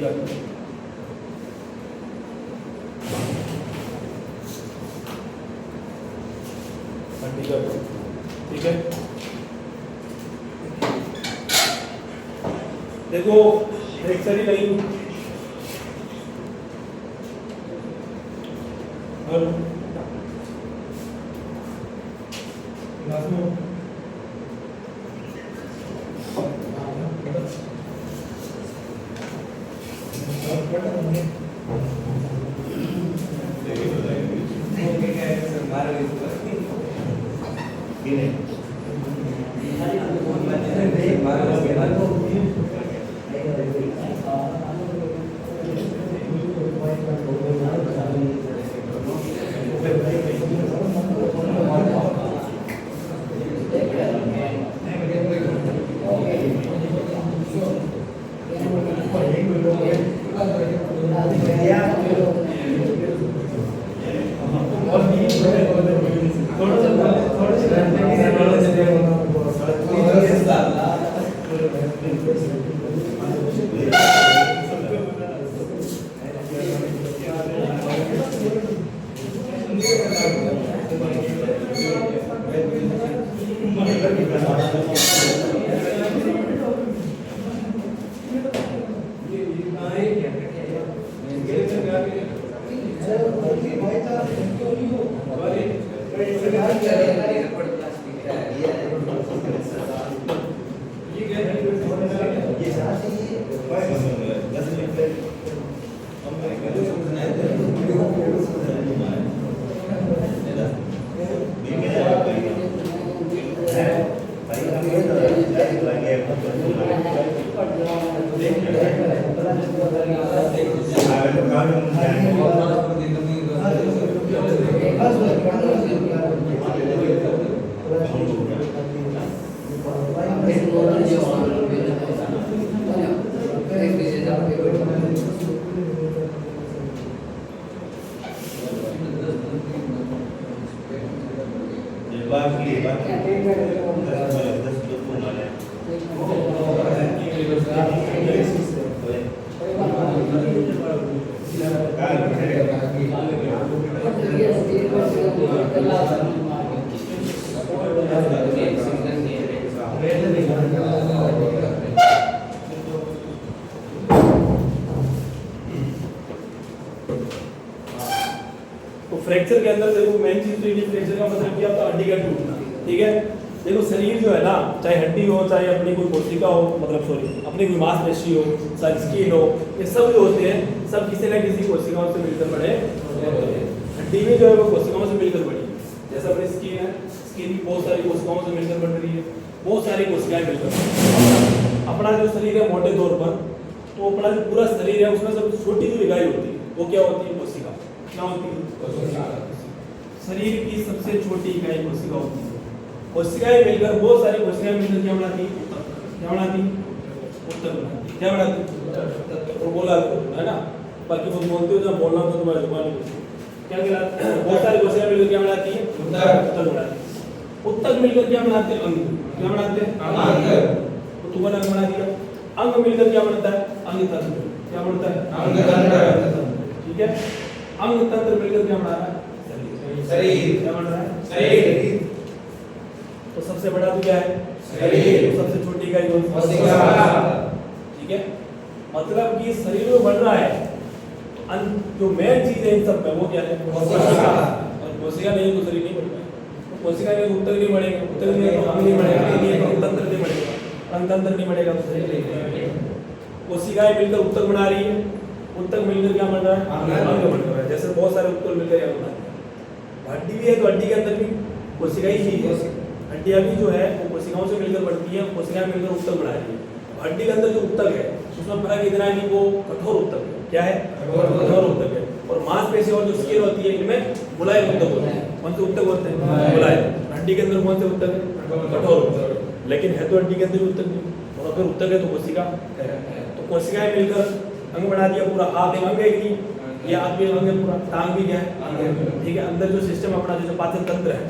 ठीक है। देखो फ्रैक्चर ही नहीं और फ्रैक्चर के अंदर देखो मेन चीज तो ये फ्रैक्चर का मतलब क्या होता है, हड्डी का टूटना। ठीक है, देखो शरीर जो है ना, चाहे हड्डी हो चाहे अपनी कोई कोशिका हो, मतलब सॉरी अपनी कोई मांसपेशी हो, चाहे स्किन हो, ये सब जो होते हैं सब किसी ना किसी कोशिकाओं से मिलकर बने होते हैं। हड्डी में जो है वो कोशिकाओं से मिलकर बनी, जैसा अपनी स्किन है, स्किन भी बहुत सारी कोशिकाओं से मिलकर बन रही है, बहुत सारी कोशिकाएं मिलकर। अपना जो शरीर है मोटे तौर पर, तो अपना जो पूरा शरीर है उसमें सबसे छोटी जो इकाई होती है वो क्या होती है? कोशिका। क्या होती है? शरीर की सबसे छोटी इकाई कोशिका होती है। कोशिकाएं मिलकर, बहुत सारी कोशिकाएं मिलकर क्या बनाती है? क्या बनाती? उत्तक बनाती। क्या बनाती? तो बोला है ना, बाकी वो बोलते हो जब बोलना तो तुम्हारी जुबान नहीं। क्या कहलाता? बहुत सारी कोशिकाएं मिलकर क्या बनाती है? उत्तक बनाती है। उत्तक मिलकर क्या बनाते हैं? अंग। क्या बनाते हैं? अंग। तो तुमने अंग बना दिया। अंग मिलकर क्या बनता है? अंग तंत्र। क्या बनता है? अंग तंत्र। ठीक है, अंग तंत्र मिलकर क्या बना रहा है? शरीर। क्या बन रहा है? शरीर। तो सबसे बड़ा तो क्या है? शरीर। तो सबसे छोटी इकाई कौन सी? कोशिका। ठीक है, मतलब कि शरीर में बढ़ रहा है, जो मेन चीज है इन सब में वो क्या है? कोशिका। और कोशिका नहीं तो शरीर नहीं बढ़ पाएगा। कोशिका नहीं तो उत्तक नहीं बढ़ेगा, उत्तक नहीं तो अंग नहीं बढ़ेगा, नहीं तो तंत्र नहीं बढ़ेगा, अंग तंत्र नहीं बढ़ेगा तो शरीर नहीं बढ़ेगा। कोशिकाएं मिलकर उत्तक बना रही है, उत्तक मिलकर क्या बन रहा है? अंग बन रहा है। जैसे बहुत सारे उत्तक मिलकर क्या बना रहे हैं? हड्डी भी है तो हड्डी के अंदर भी कोशिका ही चीज है। हड्डियां भी जो है वो कोशिकाओं से मिलकर बढ़ती है, कोशिकाएं मिलकर उत्तक बना रही है। हड्डी के अंदर जो उत्तक है उसमें फर्क इतना है कि वो कठोर उत्तक है। क्या है? कठोर उत्तक है। और मांसपेशी और जो स्किन होती है इनमें मुलायम उत्तक होते हैं। कौन से उत्तक होते हैं? मुलायम। हड्डी के अंदर कौन से उत्तक है? कठोर उत्तक। लेकिन है तो हड्डी के अंदर उत्तक नहीं, और अगर उत्तक है तो कोशिका है। तो कोशिकाएं मिलकर अंग बना दिया पूरा। हाथ एक अंग है कि ये आदमी अंग है पूरा, टांग भी क्या है? ठीक है, अंदर जो सिस्टम अपना जो पाचन तंत्र है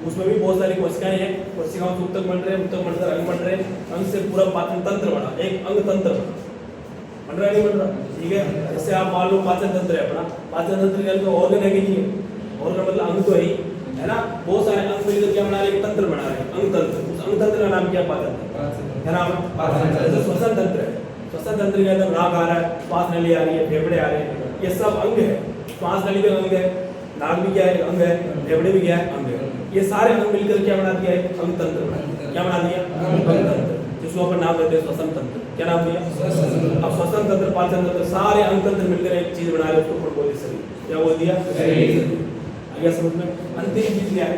उसमें भी बहुत सारी कोशिकाएं हैं। कोशिकाओं से उत्तक बन रहे हैं, उत्तक बनकर अंग बन रहे हैं, अंग से पूरा पाचन तंत्र बना, एक अंग तंत्र बना। बन रहा है नहीं बन रहा, ठीक है। जैसे आप मान लो पाचन तंत्र है अपना, पाचन तंत्र के अंदर ऑर्गन है कि नहीं है, ऑर्गन मतलब अंग तो है ही, है ना। बहुत सारे अंग मिलकर क्या बना रहे हैं, तंत्र बना रहे हैं, अंग तंत्र। उस अंग तंत्र का नाम क्या, पाचन तंत्र, क्या नाम है। जैसे श्वसन तंत्र है, श्वसन तंत्र के अंदर नाक आ रहा है, श्वास नली आ रही है, फेफड़े आ रहे हैं, ये सब अंग है। श्वास नली का अंग है, नाक भी क्या है, अंग है, फेफड़े भी क्या है, अंग है। ये सारे अंग मिलकर क्या बना दिया है, अंग तंत्र बना दिया। क्या बना दिया, अंग तंत्र, जिसको अपन नाम देते हैं श्वसन तंत्र। क्या नाम दिया, अब श्वसन तंत्र, पाचन तंत्र, सारे अंग तंत्र मिलकर एक चीज बना रहे हैं, उसको अपन बोलते शरीर। क्या बोल दिया, शरीर। आ गया समझ में। अंतिम चीज क्या है,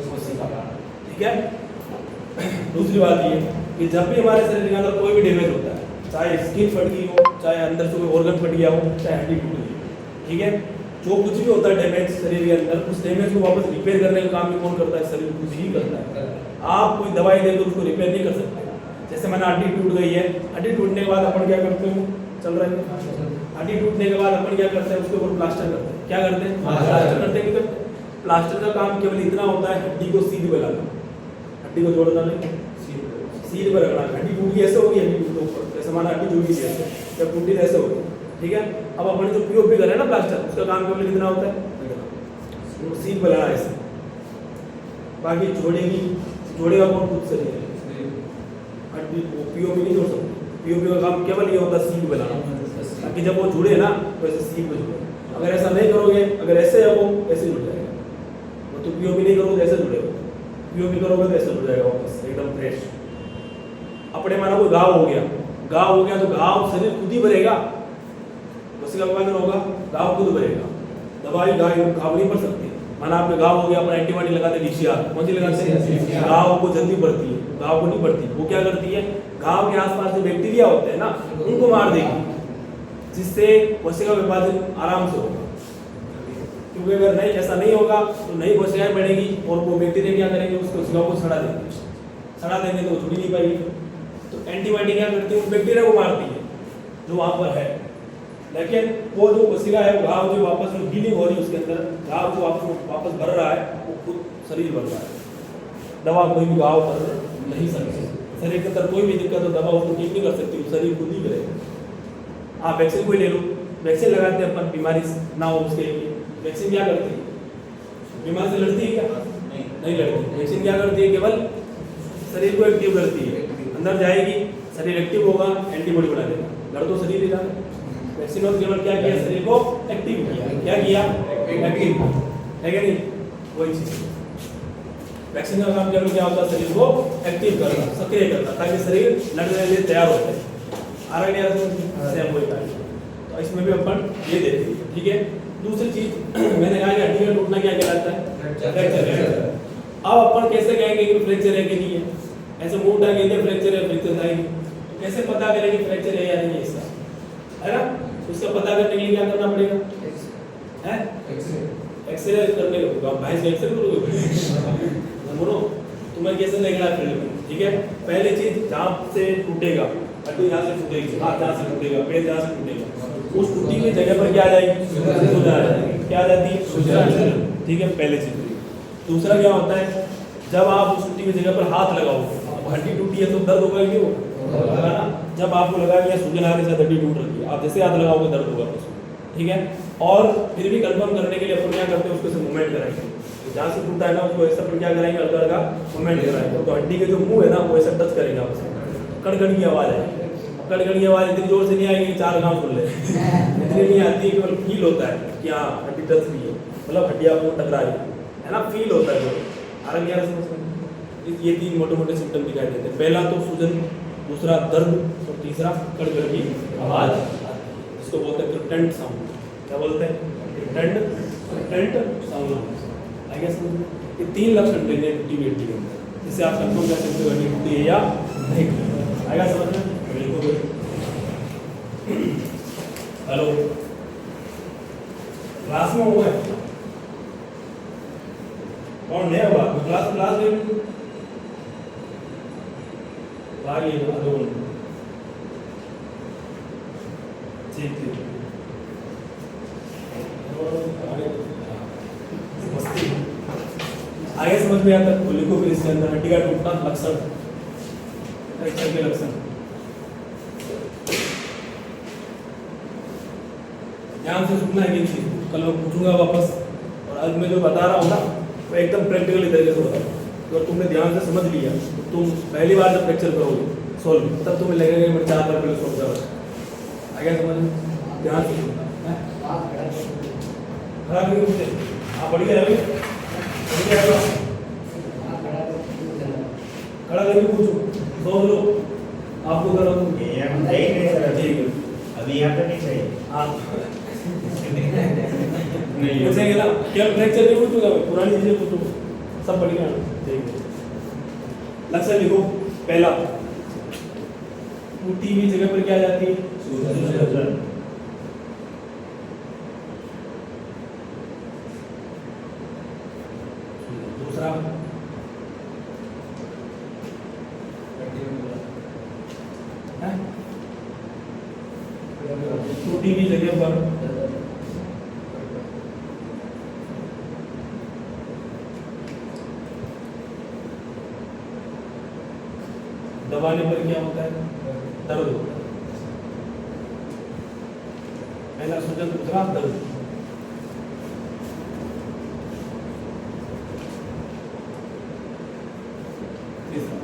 कोशिका, ठीक है। दूसरी बात ये कि जब भी हमारे शरीर के अंदर कोई भी डैमेज होता है, चाहे स्किन फट गई हो, चाहे अंदर से कोई ऑर्गन फट गया हो, चाहे हड्डी टूट गई हो, ठीक है, जो कुछ भी होता है डैमेज शरीर के अंदर, उस डैमेज को वापस रिपेयर करने का काम भी कौन करता है, शरीर खुद ही करता है। आप कोई दवाई देकर उसको रिपेयर नहीं कर सकते। जैसे मैंने हड्डी टूट गई है, हड्डी टूटने के बाद अपन क्या करते हैं, चल रहा है, हड्डी टूटने के बाद अपन क्या करते हैं, उसके ऊपर प्लास्टर करते हैं। क्या करते हैं, प्लास्टर करते हैं, नहीं करते। प्लास्टर का काम केवल इतना होता है, हड्डी को सीध बनाना, हड्डी को जोड़ना नहीं, सीध पर रखना। हड्डी टूट गई ऐसे होगी, हड्डी टूट ऊपर, जैसे हमारा हड्डी जुड़ गई ऐसे, जब टूटी ऐसे होगी, ठीक है। अब अपन जो पीओपी कर रहे हैं ना प्लास्टर, उसका काम केवल कितना होता है, वो सीध बनाना ऐसे। बाकी जोड़ेगी, जोड़ेगा कौन, खुद से नहीं, हड्डी को पीओपी नहीं जोड़ सकते। पीओपी का काम केवल ये होता है, सीध बनाना, ताकि जब वो जुड़े ना तो ऐसे सीध में जुड़े। अगर ऐसा नहीं करोगे, अगर ऐसे है वो ऐसे जुड़ जाएगा, वो तो पीओपी नहीं करोगे ऐसे जुड़ेगा, पीओपी करोगे तो ऐसे जुड़ जाएगा वापस एकदम फ्रेश। अपने माना कोई घाव हो गया, घाव हो गया तो घाव शरीर खुद ही भरेगा, कोशिका विभाजन होगा, घाव खुद भरेगा। दवाई घाव नहीं भर सकती। माना आपने घाव हो गया, अपन एंटीबायोटिक लगाते हैं, डीसीआर कौन सी लगाते हैं, घाव को जल्दी बढ़ती है, घाव को नहीं बढ़ती। वो क्या करती है, घाव के आसपास जो बैक्टीरिया होते हैं ना, उनको मार देगी, जिससे कोशिका विभाजन आराम से होगा। क्योंकि अगर नहीं, ऐसा नहीं होगा तो नई कोशिकाएं बढ़ेगी और वो बैक्टीरिया क्या करेंगे, उस कोशिका को सड़ा देंगे, सड़ा देंगे तो जुड़ नहीं पाएगी। तो एंटीबायोटिक क्या करती है, उस बैक्टीरिया को मारती है जो वहाँ पर है, लेकिन वो जो कोशिका है, वो घाव जो वापस जो हीलिंग हो रही है उसके अंदर, घाव जो वापस भर रहा है, वो खुद शरीर भर रहा है। दवा कोई भी घाव भर नहीं सकती, शरीर के अंदर कोई भी दिक्कत हो दवा उसको ठीक नहीं कर सकती, शरीर खुद ही करेगा। आप वैक्सीन कोई ले लो, वैक्सीन लगाते हैं अपन, बीमारी ना हो उसके लिए। वैक्सीन क्या करती है, बीमारी से लड़ती है क्या, नहीं लड़ती। वैक्सीन क्या करती है, केवल शरीर को एक्टिव करती है, अंदर जाएगी, शरीर एक्टिव होगा, एंटीबॉडी बना देगा, लड़ तो शरीर ही रहा। वैक्सीन ने केवल क्या किया, शरीर को एक्टिव किया। क्या किया, एक्टिव, है क्या नहीं, वही चीज। वैक्सीन का काम केवल क्या होता है, शरीर को एक्टिव करना, सक्रिय करना, ताकि शरीर लड़ने के लिए तैयार हो जाए। आ रहा है सेम वही काम। तो इसमें भी अपन ये देखते हैं, ठीक है। दूसरी चीज मैंने कहा कि हड्डी का टूटना क्या कहलाता है, फ्रैक्चर। अब अपन कैसे कहेंगे कि फ्रैक्चर है कि नहीं है, ऐसे मुंह उठा के फ्रैक्चर है, फ्रैक्चर है, तो कैसे पता करें कि फ्रैक्चर है या नहीं है इसका, है ना। उसका पता करने के लिए क्या करना पड़ेगा, है एक्सरे करने का। भाई से एक्सरे करोगे बोलो, तुम्हें कैसे देखना है फील्ड में, ठीक है। पहली चीज जहाँ से टूटेगा, हड्डी जहाँ से टूटेगी, हाथ जहाँ से टूटेगा, पैर जहाँ से टूटेगा, उस टूटी हुई जगह पर क्या आ जाएगी, सूजन आ जाएगी। क्या आ जाती है, सूजन, ठीक है, पहले चीज। दूसरा क्या होता है, जब आप उस टूटी हुई जगह पर हाथ लगाओगे, हड्डी टूटी है तो दर्द होगा कि होगा ना। जब आपको लगा कि सूजन आ रही है, हड्डी टूट रही है, आप जैसे हाथ लगाओगे दर्द होगा उसमें, ठीक है। और फिर भी कंफर्म करने के लिए अपन क्या करते हैं, उसको से मूवमेंट कराएंगे, जहाँ से टूटा है ना उसको ऐसा अपन क्या कराएंगे, हल्का हल्का मूवमेंट कराएंगे, तो हड्डी के जो मुंह है ना वो ऐसा टच करेंगे आपस में, कड़कड़ की आवाज़ आएगी। कड़कड़ की आवाज़ इतनी जोर से नहीं आएगी कि चार गाँव सुन ले, इतनी नहीं आती है, केवल फील होता है कि हाँ हड्डी टच भी है, मतलब हड्डी आपको टकरा रही है ना, फील होता है जो। आराम यार ये तीन मोटे मोटे सिम्टम दिखाई देते हैं। पहला तो सूजन, दूसरा दर्द और तीसरा कड़कड़ की आवाज़, इसको बोलते हैं क्रिप्टेंट साउंड। क्या बोलते हैं, क्रिप्टेंट साउंड। आई गेस ये तीन लक्षण देंगे टूटी हुई हड्डी के अंदर, जिससे आप कंफर्म कर सकते हो हड्डी टूटी है या नहीं। आएगा समझ में, हेलो क्लास में हुआ है कौन नया हुआ, क्लास में आगे ठीक ठीक आगे समझ में आता है। लिखो फिर इसके अंदर हड्डी का टूटना लक्षण, फ्रैक्चर के लक्षण। ध्यान से सुनना है कि चीज़ कल मैं पूछूंगा वापस, और आज मैं जो बता रहा हूँ ना वो एकदम प्रैक्टिकली तरीके से बता रहा हूँ। तो अगर तुमने ध्यान से समझ लिया तो तुम पहली बार जब फ्रैक्चर करोगे सॉल्व, तब तुम्हें लगेगा कि मैं 4 बार पहले सॉल्व कर रहा हूँ। आ गया समझ? ध्यान से सुनना है। खड़ा करके पूछे, हाँ बढ़ गया अभी, बढ़ गया खड़ा करके पूछो, सोच लो आपको कर रहा हूँ। ठीक है अभी यहाँ पे नहीं चाहिए। हाँ पूछेंगे ना, क्या फ्रैक्चर नहीं पूछूंगा मैं, पुरानी चीजें पूछूंगा, सब बढ़िया है। ठीक है, लक्ष्य लिखो। पहला, टूटी हुई जगह पर क्या जाती है? सूजन। दूसरा, टूटी हुई जगह पर दबाने पर क्या होता है? दर्द होता है। पहला सूजन, दूसरा दर्द। तीसरा,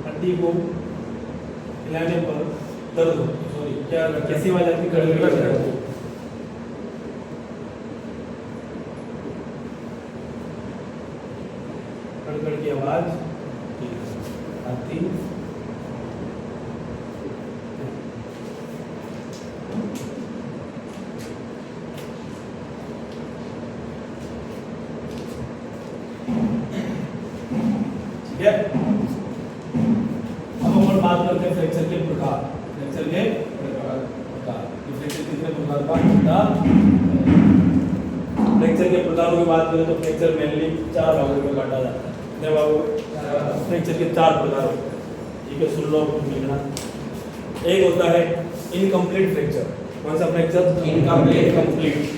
हड्डी को हिलाने पर दर्द होता है। सॉरी, क्या कैसी आवाज आती है? गड़गड़ गड़गड़ की आवाज आती है। ठीक है, अब हम बात करते हैं फ्रैक्चर के प्रकार। फ्रैक्चर के प्रकार, फ्रैक्चर कितने प्रकार का होता है? फ्रैक्चर के प्रकारों की बात करें तो फ्रैक्चर मेनली 4 भागों में बांटा जाता है। कितने भागों? फ्रैक्चर के 4 प्रकार होते हैं। ठीक है, सुन लो लिखना। एक होता है इनकम्प्लीट फ्रैक्चर। कौन सा फ्रैक्चर? इनकम्प्लीट।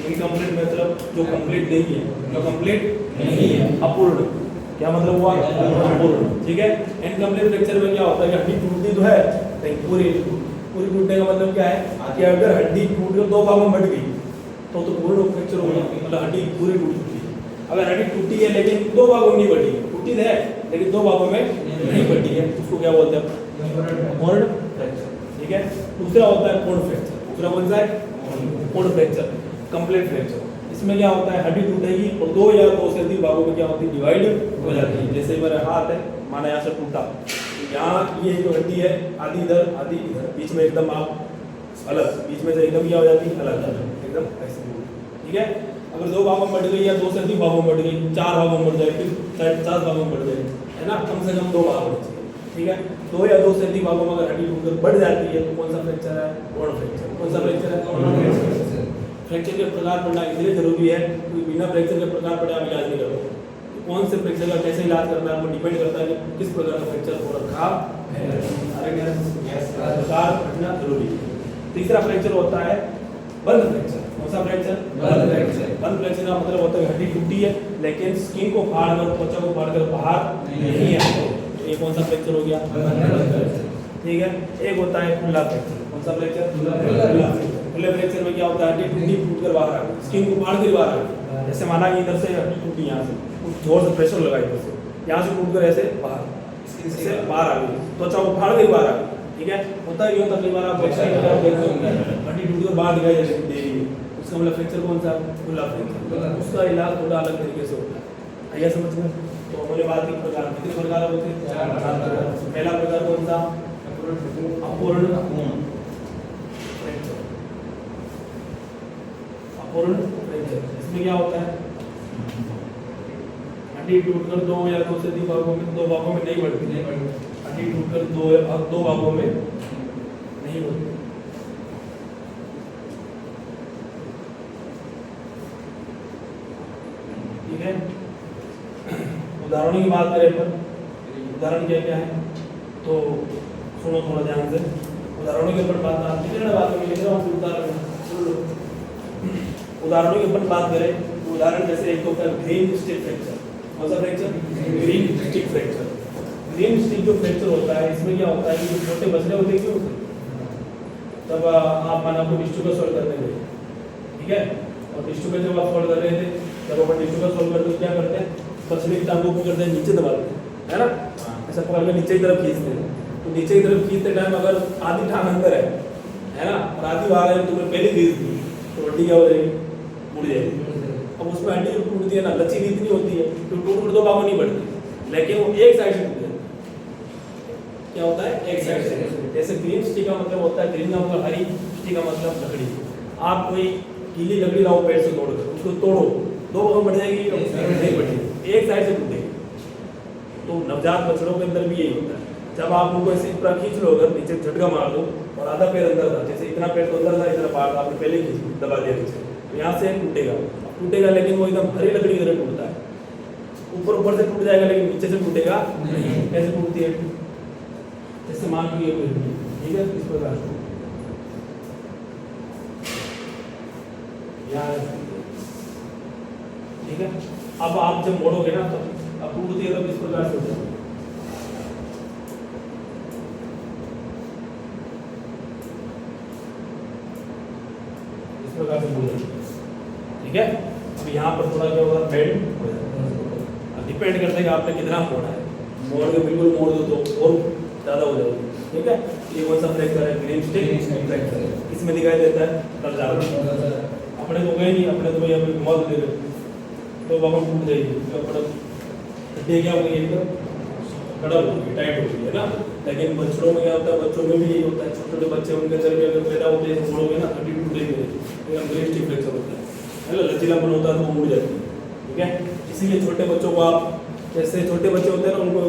इनकम्प्लीट मतलब जो कंप्लीट नहीं है, जो कंप्लीट नहीं है, अपूर्ण। क्या मतलब हुआ? अपूर्ण। ठीक है, इनकम्प्लीट फ्रैक्चर में क्या होता है कि हड्डी टूटती तो है लेकिन पूरी टूटने का मतलब क्या है कि अगर हड्डी टूट कर 2 भागों में बट गई तो पूर्ण फ्रैक्चर हो गया, मतलब हड्डी पूरी टूट चुकी है। अगर हड्डी टूटी है लेकिन 2 भागों में नहीं बटी, टूटी है लेकिन 2 भागों में नहीं बटी है, उसको क्या बोलते हैं? पूर्ण फ्रैक्चर। ठीक है, दूसरा होता है पूर्ण फ्रैक्चर। दूसरा कौन सा है? पूर्ण फ्रैक्चर, कंप्लीट फ्रैक्चर। इसमें क्या होता है? हड्डी टूटेगी और 2 या 2 से अधिक भागों में क्या होती है? डिवाइड हो जाती है। जैसे मेरा हाथ है, माना यहाँ से टूटा, यहाँ ये जो हड्डी है आधी इधर आधी इधर, बीच में एकदम आप अलग, बीच में से एकदम क्या हो जाती है? अलग एकदम ऐसे। ठीक है, अगर 2 भागों में बढ़ गई या 2 से अधिक भागों में बढ़ गई, 4 भागों में बढ़ जाए, फिर 50 भागों में बढ़ जाए, है ना, कम से कम 2 भाग होने चाहिए। ठीक है, 2 या 2 से अधिक भागों में अगर हड्डी टूटकर बढ़ जाती है तो कौन सा फ्रैक्चर है? पूर्ण फ्रैक्चर। कौन सा फ्रैक्चर है? पूर्ण फ्रैक्चर। फ्रैक्चर के प्रकार पढ़ना इसलिए जरूरी है क्योंकि बिना फ्रैक्चर के प्रकार पढ़े आप इलाज नहीं करोगे। कौन से फ्रैक्चर का कैसे इलाज करना है वो डिपेंड करता है कि किस प्रकार का फ्रैक्चर हो रखा है। प्रकार पढ़ना जरूरी है। तीसरा फ्रैक्चर होता है बंद फ्रैक्चर। कौन सा फ्रैक्चर? बंद फ्रैक्चर। बंद फ्रैक्चर का मतलब होता है हड्डी टूटी है लेकिन स्किन को फाड़कर, त्वचा को फाड़कर बाहर नहीं है, तो ये कौन सा फ्रैक्चर हो गया? बंद फ्रैक्चर। ठीक है, एक होता है खुला फ्रैक्चर। कौन सा फ्रैक्चर? खुला फ्रैक्चर। खुले फ्रैक्चर में क्या होता है? हड्डी टूटी, टूटकर बाहर आ गई, स्किन को फाड़ कर बाहर आ गई। जैसे माना कि इधर से हड्डी टूटी, यहाँ से कुछ जोर से प्रेशर लगा, इधर से यहाँ से टूटकर ऐसे बाहर, इससे बाहर आ गई, त्वचा को फाड़ कर बाहर आ गई। ठीक है, होता ही होता, कई बार आप हड्डी टूटकर बाहर दिखाई दे रही है, उसका मतलब फ्रैक्चर कौन सा? खुला फ्रैक्चर। उसका इलाज थोड़ा अलग तरीके से होता है। आइए समझ में। तो हमने बात की प्रकार, कितने प्रकार होते हैं? 4 प्रकार। पहला प्रकार कौन सा? अपूर्ण फ्रैक्चर। अपूर्ण फ्रैक्चर, इसमें क्या होता है? हड्डी टूटकर 2 या 2 से अधिक भागों में, 2 भागों में नहीं बढ़ती, हड्डी टूटकर 2 भागों में नहीं बढ़ती। ठीक है, उदाहरणों की बात करें पर उदाहरण क्या क्या है तो सुनो थोड़ा ध्यान से। उदाहरणों के ऊपर बात आती है, बात में लिख रहा हूँ, उदाहरण सुन लो। उदाहरणों के ऊपर बात करें तो उदाहरण जैसे एक होता है ग्रीन स्टिक फ्रैक्चर। कौन सा fracture? Green stick fracture. Green stick जो फ्रैक्चर होता है इसमें क्या होता है कि जो छोटे बछड़े होते हैं क्यों होते हैं? तब आप माना आपको टिश्यू का सॉल्व करने गए, ठीक है, और टिश्यू का जब आप सॉल्व कर रहे थे, जब अपन टिश्यू का सॉल्व करते हैं क्या करते हैं, बछड़े की टांग को पकड़ते हैं, नीचे दबाते हैं, है ना, ऐसा पकड़ के नीचे की तरफ खींचते हैं। तो नीचे की तरफ खींचते टाइम अगर आधी टांग अंदर है ना, और आधी बाहर है, तुम्हें पहले खींच दी तो हड्डी क्या हो जाएगी, मुड़ जाएगी। अब उसमें हड्डी टूटती है ना, लचीली इतनी होती है तो टूट दो बाबू नहीं बढ़ती, लेकिन वो एक साइड से टूट जाती है। क्या होता है, एक साइड से। जैसे ग्रीन स्टिक का मतलब होता है, ग्रीन का मतलब हरी, स्टिक का मतलब लकड़ी। आप कोई गीली लकड़ी लाओ पेड़ से तोड़कर, उसको तोड़ो, दो भागों बढ़ जाएगी, नहीं बढ़ेगी, एक साइड से टूटेगी। तो नवजात बछड़ों के अंदर भी यही होता है। जब आप उनको ऐसे पूरा खींच लो, अगर नीचे झटका मार दो और आधा पैर अंदर था, जैसे इतना पैर तो अंदर था, इतना बाहर आपने पहले खींच दबा दिया नीचे, तो यहाँ से टूटेगा, लेकिन वो एकदम हरी लकड़ी की तरह टूटता है। ऊपर से टूट जाएगा लेकिन नीचे से टूटेगा नहीं। कैसे टूटती है? जैसे मान लो ये कोई हड्डी, ठीक है, इस प्रकार ठीक है। अब आप जब मोड़ोगे ना तो अब टूटती है, तो इस प्रकार से होता है। इस प्रकार से मोड़, ठीक है। अब यहाँ पर थोड़ा क्या होगा, बेंड हो जाएगा। अब डिपेंड करता है कि आपने कितना मोड़ा है। मोड़ के बिल्कुल मोड़ दो तो और ज़्यादा हो जाएगी, ठीक है। ये कौन सा फ्रैक्चर है? Green stick fracture. इसमें दिखाई देता है तर्जाना। अपने तो गए नहीं, अपने तो भैया घुमा दे रहे तो बाबा टूट जाएगी, हड्डी क्या हो गई, एकदम कड़क हो गई, टाइट हो गई, है ना। लेकिन बच्चों में क्या होता है, बच्चों में भी यही होता है, छोटे छोटे बच्चे उनके अंदर भी अगर पैदा होते हैं मोड़ोगे ना, हड्डी टूटेगी, एकदम ग्रीन स्टिक फ्रैक्चर होता है ना, लचीलापन होता है तो वो मुड़ जाती है, ठीक है। इसीलिए छोटे बच्चों को आप, जैसे छोटे बच्चे होते हैं ना, उनको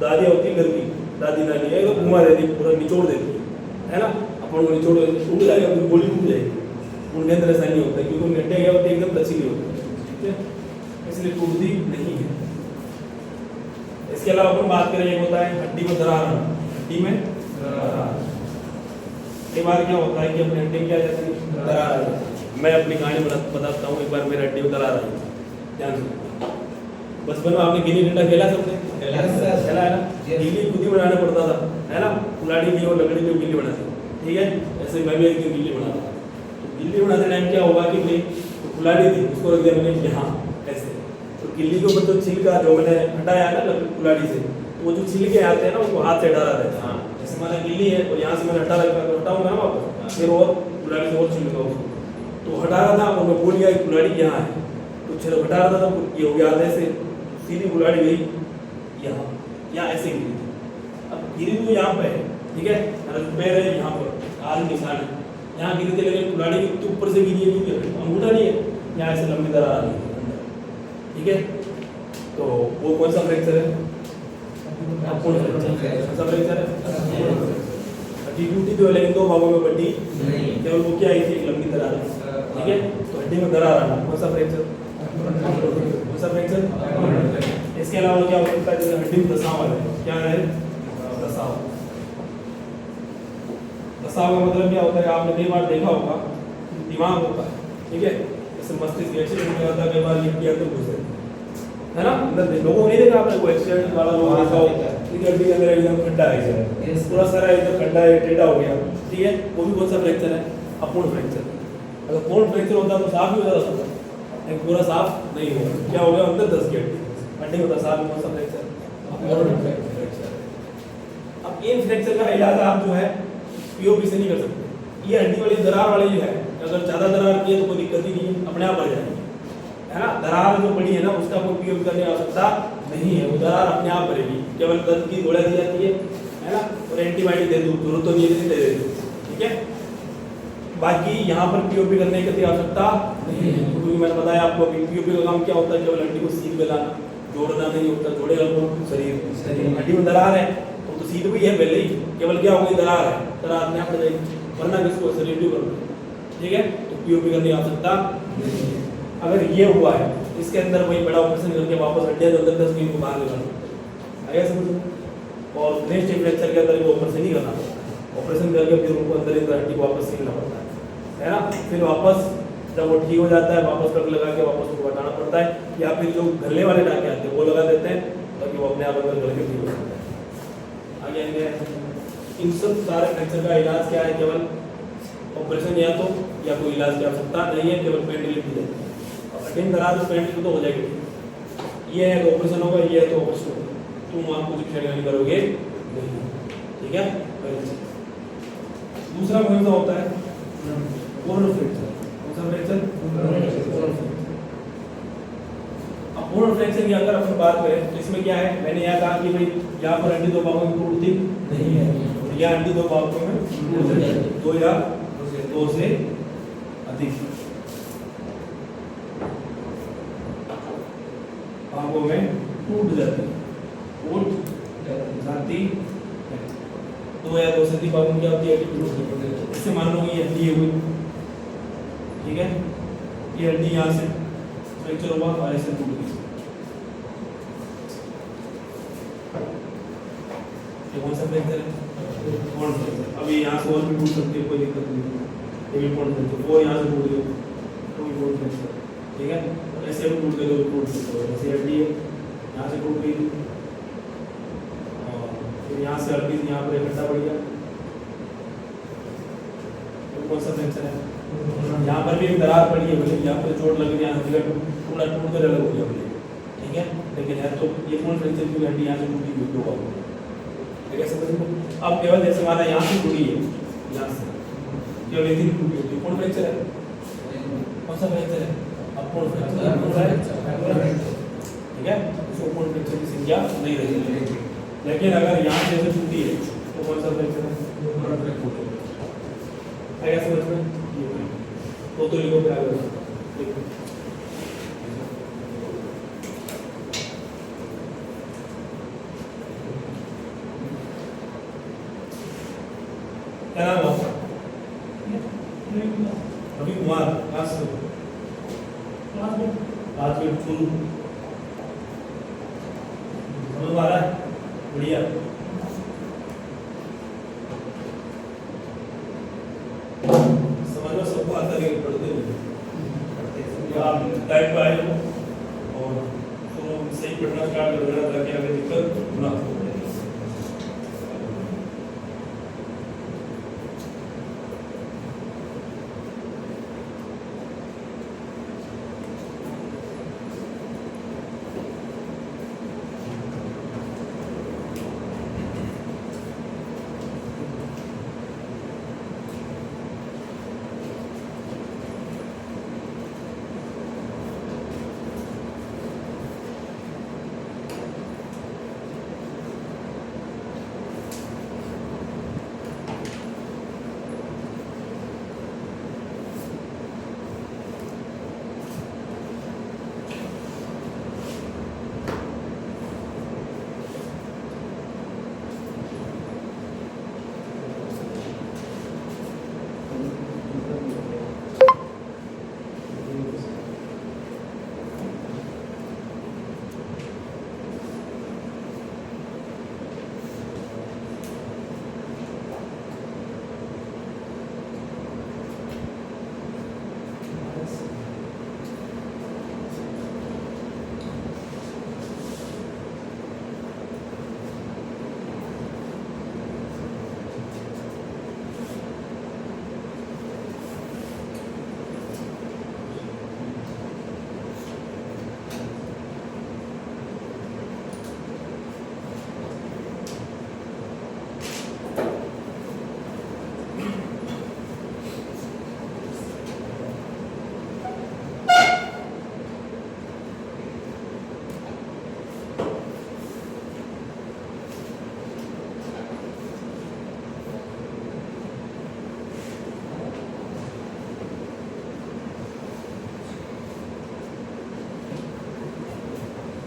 दादी होती है घर की, दादी नानी है, तो घुमा देती है, पूरा निचोड़ देती है ना। अपन को निचोड़ टूट जाएगा, गोली टूट जाएगी। उनके अंदर ऐसा नहीं होता क्योंकि उनके हड्डियाँ क्या होती है, एकदम लचीली होती है, ठीक है, इसलिए टूटती नहीं है। इसके अलावा अपन बात करें, एक होता है हड्डी में दरार आना। हड्डी में दरार, कई बार क्या होता है कि अपनी हड्डी में क्या जाती है, दरार आ जाती है। मैं अपनी कहानी बताता हूँ। एक बार मेरी हड्डी में दरार आई, ध्यान से। बचपन में आपने गिल्ली डंडा खेला, सबने खेला है ना। गिल्ली खुद ही बनाना पड़ता था, है ना, कुल्हाड़ी की और लकड़ी की गिल्ली बनाती, ठीक है। ऐसे मैं भी एक दिन गिल्ली बनाता था। तो गिल्ली बनाते टाइम क्या होगा कि भाई तो कुल्हाड़ी थी, उसको रख दिया मैंने यहाँ ऐसे, तो गिल्ली के ऊपर जो छिलका जो मैंने हटाया ना कुल्हाड़ी से, तो वो जो छिलके आते हैं ना, उसको हाथ से हटा रहा था। जैसे मैंने गिल्ली है और यहाँ से मैंने हटा रखा, तो हटाऊंगा ना वापस, फिर और कुल्हाड़ी से और छिलका उसको तो हटा रहा था, और मैं भूल गया कि कुल्हाड़ी यहाँ है, तो छिलका हटा रहा था, तो ये हो गया आधे से सीधी कुल्हाड़ी गई यहाँ ऐसे गिरी। अब गिरी तो यहाँ पे है, ठीक है, पैर है यहाँ पर, आल निशान है, यहाँ गिरी थी, लेकिन कुल्हाड़ी की ऊपर से गिरी है क्योंकि अंगूठा नहीं है, यहाँ ऐसे लंबी दरार आ रही है अंदर, ठीक है। तो वो कौन सा फ्रैक्चर है? अपूर्ण फ्रैक्चर। कौन सा फ्रैक्चर है? हड्डी टूटी तो है लेकिन दो भागों में बटी केवल वो क्या आई थी, लंबी दरार, ठीक है। तो हड्डी में दरार आना कौन सा फ्रैक्चर? कौन सा फ्रैक्चर? इसके अलावा क्या हो सकता है, जैसे हड्डी में दसाव है, क्या है दसाव। दसाव का मतलब क्या होता है, आपने कई बार देखा होगा, दिमाग होता है, ठीक है, जैसे मस्तिष्क एक्सीडेंट होता है, कई बार ये हड्डी अंदर घुस जाती है ना, अंदर लोगों को नहीं देखा आपने, कोई एक्सीडेंट वाला लोग देखा हो, हड्डी के अंदर एकदम खड्डा है, पूरा सारा एकदम खड्डा है, टेढ़ा हो गया, ठीक है, वो भी कौन सा फ्रैक्चर है? अपूर्ण फ्रैक्चर। अगर पूर्ण फ्रैक्चर होता तो साफ भी हो जाता था, लेकिन पूरा साफ नहीं हुआ, क्या हो गया, अंदर दस गया हड्डी में दसाव, कौन सा फ्रैक्चर? अपूर्ण फ्रैक्चर। अब इन फ्रैक्चर का इलाज आप जो है पीओपी से नहीं कर सकते। ये हड्डी वाली दरार वाली जो है, अगर ज़्यादा दरार की है तो कोई दिक्कत ही नहीं है, अपने आप बढ़ जाएगी, है ना। दरार जो बड़ी है ना, उसका कोई पीओपी करने की आवश्यकता नहीं है, वो दरार अपने आप बढ़ेगी, केवल दर्द की गोलियां दी जाती है ना, और एंटीबायोटिक दे दो, जरूरत तो नहीं है, दे देते, ठीक है। बाकी यहाँ पर पीओपी करने की आवश्यकता नहीं है, क्योंकि मैंने बताया आपको अभी पीओपी का काम क्या होता है, केवल हड्डी को सील बनाना, जोड़ना नहीं होता, जोड़ेगा कौन? शरीर। हड्डी में दरार है तो सीध भी है पहले ही, केवल क्या हो गई, दरार है, दरार अपने आप जाएगी, वरना किसको शरीर भी करना, ठीक है। तो पीओपी करने की आवश्यकता नहीं है। अगर ये हुआ है, इसके अंदर कोई बड़ा ऑपरेशन करके वापस हड्डियाँ जो अंदर 10 दिन को बाहर निकालना आया समझ में। और ग्रीन स्टिक फ्रैक्चर के अंदर वो ऑपरेशन नहीं करना पड़ता, ऑपरेशन करके फिर उनको अंदर हड्डी को वापस सीलना पड़ता है ना। फिर वापस जब वो ठीक हो जाता है, वापस कट लगा के वापस उसको हटाना पड़ता है, या फिर जो गले वाले टाँके आते हैं वो लगा देते हैं, ताकि वो अपने आप अंदर गल के ठीक हो सकता है। आगे आएंगे, इन सब सारे फ्रैक्चर का इलाज क्या है? केवल ऑपरेशन या कोई इलाज की आवश्यकता नहीं है, केवल पेन रिलीफ दी जाती है। और अटेंड करा तो पेन रिलीफ तो हो जाएगी। ये है तो ऑपरेशन होगा, ये है तो ऑपरेशन होगा, तुम वहाँ कुछ छेड़खानी करोगे नहीं, ठीक है। दूसरा कौन सा होता है? पूर्ण फ्रैक्चर। कौन सा फ्रैक्चर? अब पूर्ण फ्रैक्चर की अगर अपन बात करें तो इसमें क्या है, मैंने यहाँ कहा कि भाई यहाँ पर हड्डी दो भागों में टूटती नहीं है, और यहाँ हड्डी दो भागों में दो या दो से अधिक भागों में टूट जाती है, दो या दो से अधिक भागों में क्या होती है? इससे मान लो ये हड्डी है कोई, ठीक है, ये हड्डी यहाँ से फ्रैक्चर हुआ और ऐसे टूट गई। ये कौन सा फ्रैक्चर है? पूर्ण फ्रैक्चर। अभी यहाँ से और भी टूट सकती है, कोई दिक्कत नहीं, ये भी पूर्ण फ्रैक्चर। और यहाँ से टूट गई तो भी पूर्ण फ्रैक्चर, ठीक है। ऐसे भी टूट गए तो टूट सकते हो, जैसे हड्डी है यहाँ से टूट गई और फिर यहाँ से हड्डी यहाँ पर इकट्ठा पड़ गया, तो कौन सा फ्रैक्चर है? यहाँ पर भी एक दरार पड़ी है, बोले यहाँ पर चोट लग रही है, पूरा टूट कर अलग हो गया बोले, ठीक है। लेकिन है तो ये पूर्ण फ्रैक्चर की हड्डी यहाँ से टूटी हुई दो भागों में, ठीक है, समझ लो। अब केवल जैसे माना यहाँ से टूटी है, यहाँ से केवल इतनी टूटी होती है, पूर्ण फ्रैक्चर है। कौन सा फ्रैक्चर है? अब पूर्ण फ्रैक्चर, ठीक है, इसको पूर्ण फ्रैक्चर की संख्या नहीं रहेगी। लेकिन अगर यहाँ से जैसे टूटी है तो कौन सा फ्रैक्चर है? आया समझ में? तो लिखो क्या होगा, क्या नाम है? रवि कुमार, क्लास शुरू, समझ आ रहा है? बढ़िया। समझ लो सबको आता है, पढ़ते हुए आप टाइप पर आए हो और तो सही पढ़ना स्टार्ट कर देना ताकि आगे दिक्कत ना हो।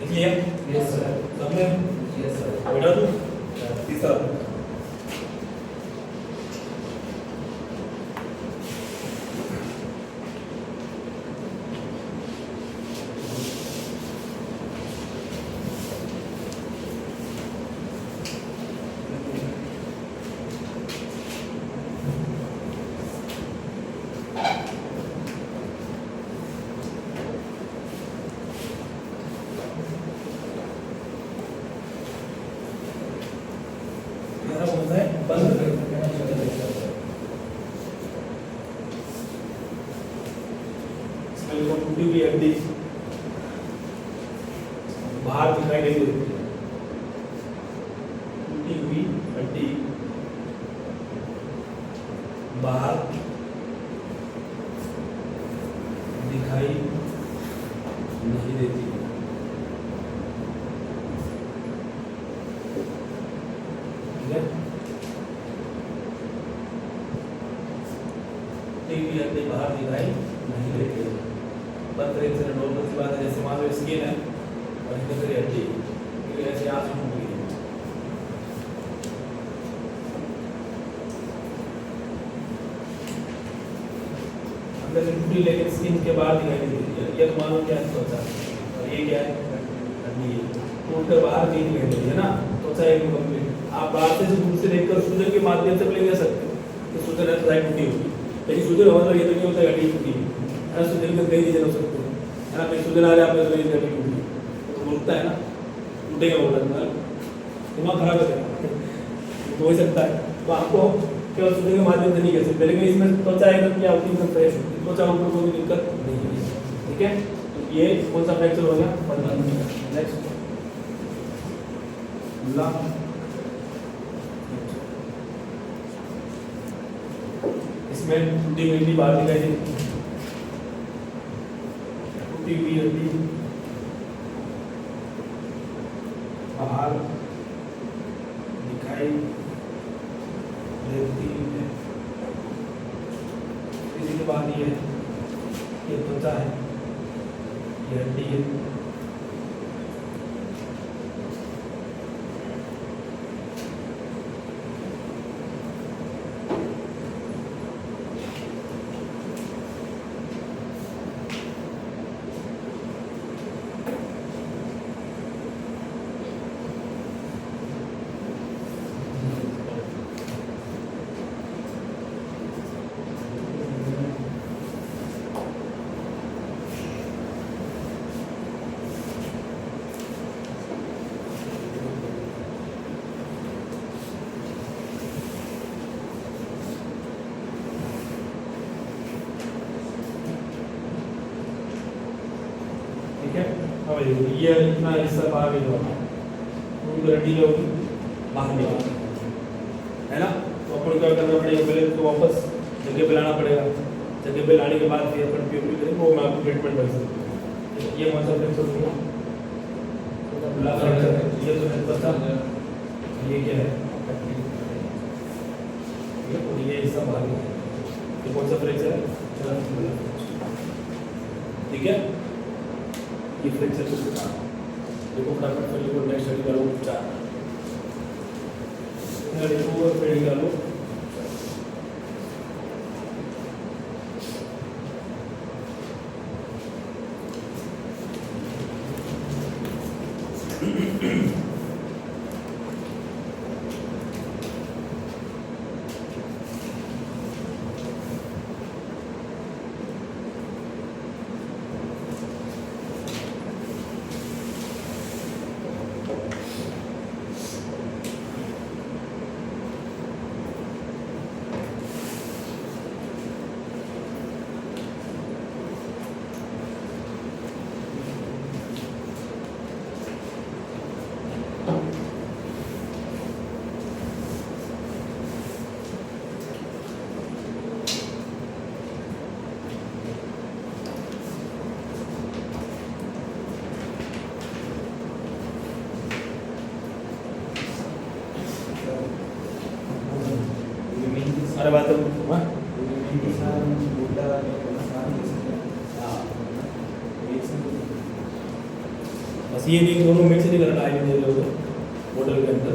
क्लियर? Yes sir. सबने? Yes sir. बेटा तू तीसरा देखो टूटी हुई हड्डी बाहर दिखाई नहीं देती है, टूटी हुई हड्डी बाहर दिखाई नहीं देती है। ठीक है, टीवी हड्डी बाहर दिखाई नहीं देती है। पत्थर से नॉर्मल सी बात है, जैसे मान लो स्किन है और इसके अंदर हड्डी है, ऐसे यहाँ से टूट गई है। अंदर से टूटी लेकिन स्किन के बाहर दिखाई नहीं देती है। ये तो मान लो क्या है त्वचा, और ये क्या है हड्डी है, टूट कर बाहर नहीं दिखाई देती है ना, त्वचा एकदम कंप्लीट। आप बाहर से दूर से देखकर सूजन के माध्यम से ले सकते हो तो सूजन है त्वचा टूटी होगी, लेकिन सूजन होगा तो ये तो नहीं होता हड्डी टूटी है ना, सूजन का कई रीजन हो सकते हैं है ना। फिर सूजन आ रहा है आपने तो हड्डी टूटी तो बोलता है ना, टूटेगा बोलता है, दिमाग खराब करेगा तो हो सकता है। तो आपको केवल सूजन के माध्यम से नहीं कह सकते, लेकिन इसमें त्वचा एकदम क्या होती है, एकदम फ्रेश होती है, त्वचा ऊपर कोई दिक्कत नहीं है। ठीक है, तो ये कौन सा फ्रैक्चर हो गया? नेक्स्ट इसमें टूटी हुई हड्डी बाहर दिखाई देती है, टूटी हुई हड्डी बाहर दिखाई देती है। इसी के बाद ये त्वचा है, ये हड्डी है, ये इतना हिस्सा बाहर नहीं होगा, हड्डी जो होगी बाहर नहीं होगा, है ना। तो अपन क्या करना पड़ेगा, पहले तो वापस जगह पे लाना पड़ेगा, जगह पे लाने के बाद फिर अपन पीओपी करेंगे, वो मैं आपको ट्रीटमेंट कर सकता हूँ। ये कौन सा फ्रैक्चर होगा? ये तो है पता, ये क्या है, ये हिस्सा बाहर है, ये कौन सा फ्रैक्चर है? ठीक है, ये फ्रैक्चर को देखो फटाफट फिर लिखो, नेक्स्ट स्टडी करो 4 लिखो और फिर निकालो। अरे बात है बस ये नहीं, दोनों मिक्स नहीं करना है मॉडल के अंदर,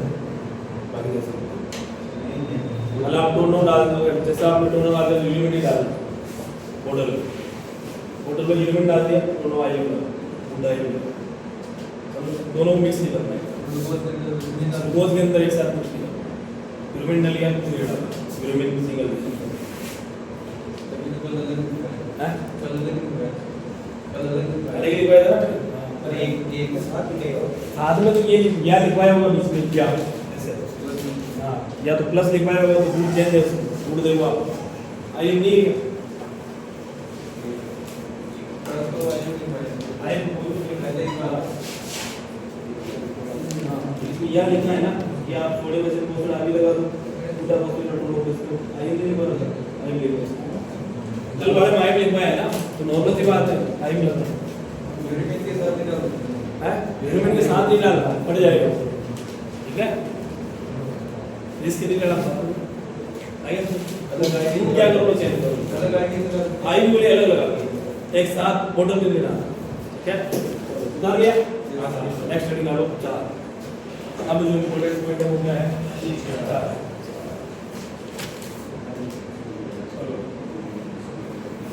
बाकी कैसे मतलब आप दोनों डाल दो, जैसे आपने दोनों डाल दिया लिमिट डाल मॉडल में लिमिट डाल दिया, दोनों आएगा दोनों मिक्स नहीं करना है, ग्लूकोज के अंदर एक साथ मिक्स नहीं करना, लिमिट डाल लिया तो ये डालना सिंगल साथ में तो ये या लिखवाया होगा बीच में क्या ऐसे, हाँ या तो प्लस लिखवाया होगा तो दूर चेंज है, दूर देखो आप आई नहीं यह लिखना है ना कि आप थोड़े वजन पोषण आगे लगा दो पूरा पोषण टोटल पोषण आएंगे नहीं बराबर आएंगे चल बड़े माइक लिखवाया है ना तो नॉर्मल सी बात है टाइम लगता है वेरिएबल के साथ नहीं डालना है वेरिएबल के साथ नहीं डालना पड़ जाएगा ठीक है इसके लिए डालना आइए अलग आएंगे क्या करो चेंज करो अलग आएंगे आई भी बोले अलग लगा एक साथ बॉटम में देना ठीक है उतार गया नेक्स्ट हेडिंग डालो 4 अब जो इम्पोर्टेंट पॉइंट है वो क्या है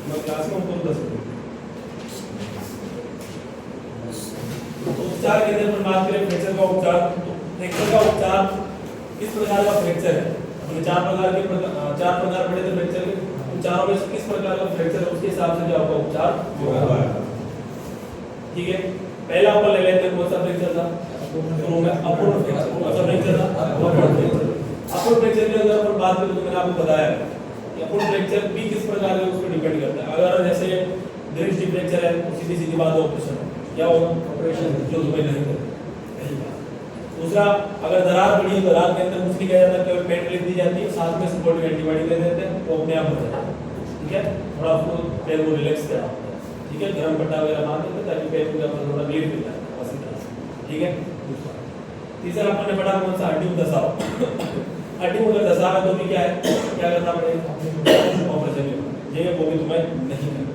मैं क्लास में आपको बता सकता हूं उपचार के अंदर बात करें फ्रैक्चर का उपचार तो फ्रैक्चर का उपचार किस प्रकार का फ्रैक्चर है हमने चार प्रकार पढ़े थे फ्रैक्चर के उन चारों में से किस प्रकार का फ्रैक्चर है उसके हिसाब से क्या होगा उपचार होगा ठीक है पहला अपन ले लेते हैं कौन सा फ्रैक्चर था शुरू में अपर फ्रैक्चर कौन सा फ्रैक्चर था अपर फ्रैक्चर के अंदर अपन बात करें तो मैंने आपको बताया कि अपर फ्रैक्चर भी किस प्रकार है उस पर डिपेंड करता है अगर जैसे दृष्टि फ्रैक्चर है तो सीधी बात ऑपरेशन क्या होगा ऑपरेशन जो तुम्हें नहीं करते दूसरा अगर दरार पड़ी है दरार के अंदर कुछ नहीं किया जाता केवल पेंट लिख दी जाती है साथ में सपोर्टिव एंटीबॉडी दे देते हैं वो अपने आप हो जाता है ठीक है थोड़ा आपको पैर को रिलैक्स करा ठीक है गरम पट्टा वगैरह बांध देते हैं ताकि पैर को थोड़ा रिलीफ मिल जाए उसी तरह से ठीक है तीसरा अपन ने पढ़ा कौन सा हड्डी में दसाव हड्डी में अगर दसाव है तो भी क्या है क्या करना पड़ेगा ऑपरेशन ये वो भी तुम्हें नहीं करना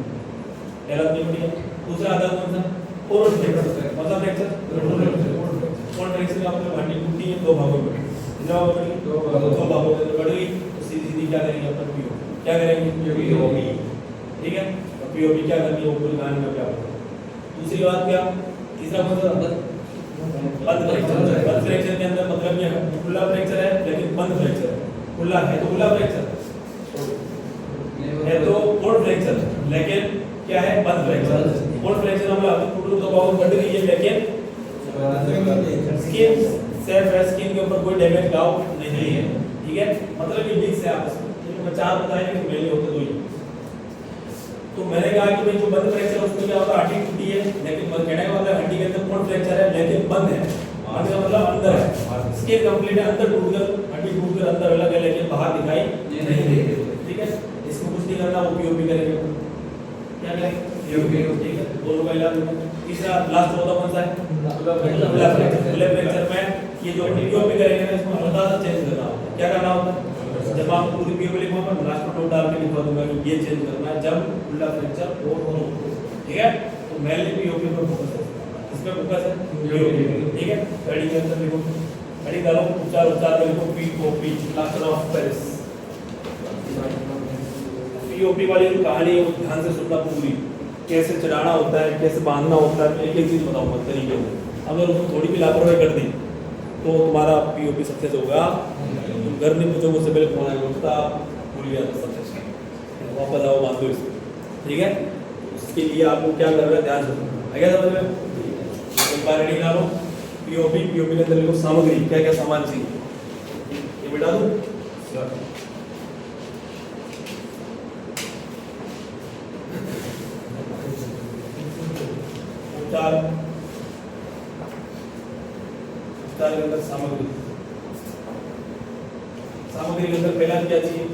पहला नहीं पड़ेगा दूसरा आता कौन सा कोरोन फ्रैक्चर कौन सा फ्रैक्चर कोरोन फ्रैक्चर का मतलब हड्डी टूटी है दो भागों में कितना भागों में दो भागों में बढ़ गई तो सीधी क्या करेंगे अपन पीओ क्या करेंगे पीओपी ठीक है पीओपी क्या करनी है वो पूरी कहानी में क्या होगा दूसरी बात क्या तीसरा कौन सा बंद फ्रैक्चर के अंदर मतलब ये खुला फ्रैक्चर है लेकिन बंद फ्रैक्चर है खुला है तो खुला फ्रैक्चर है तो कोड फ्रैक्चर लेकिन क्या है बंद फ्रैक्चर कोड फ्रैक्चर हमारा टूटू तो बहुत बढ़ गई है लेकिन स्किन सेफ है स्किन के ऊपर कोई डैमेज गाव नहीं है ठीक है मतलब ये मिक्स है आपस में मैं चार बताए लेकिन मेनली होते दो ही तो मैंने कहा कि भाई जो बंद फ्रैक्चर उसमें क्या होता है हड्डी टूटी है लेकिन कहने का मतलब हड्डी के अंदर कोड फ्रैक्चर है लेकिन बंद है बंद का मतलब अंदर है स्किन कंप्लीट है अंदर टूटकर हड्डी टूटकर अंदर अलग है लेकिन बाहर दिखाई नहीं देती ठीक है इसको कुछ नहीं करना वो पीओपी करेंगे क्या करेंगे पीओपी ठीक है दोनों का इलाज तीसरा लास्ट होता कौन सा है खुला फ्रैक्चर में ये जो पीओपी करेंगे ना इसको हल्का सा चेंज करना होता है क्या करना होता है जब आप पूरी पीओपी लिखवाऊंगा मैं लास्ट में नोट डाल के लिखवा दूंगा कि ये चेंज करना है जब खुला फ्रैक्चर हो ठीक है तो मेनली पीओपी पर फोकस है इसमें फोकस है पीओपी ठीक है गाड़ी के अंदर लिखो गाड़ी डालो उपचार में लिखो POP plaster of Paris POP वाली जो कहानी है वो ध्यान से सुनना पूरी कैसे चढ़ाना होता है कैसे बांधना होता है एक चीज बताऊंगा तरीके से अगर उसमें थोड़ी भी लापरवाही कर दी तो तुम्हारा पीओपी सक्सेस होगा तुम घर नहीं पूछोगे उससे पहले फोन आएगा उसका पूरी याद सक्सेस वापस आओ बांध दो इसको ठीक है उसके लिए आपको क्या करना है ध्यान से आगे समझ में एक बार रेडी डालो पीओपी के अंदर लिखो सामग्री क्या क्या सामान चाहिए ये बिठा दो उपचार के अंदर सामग्री के अंदर पहला क्या चाहिए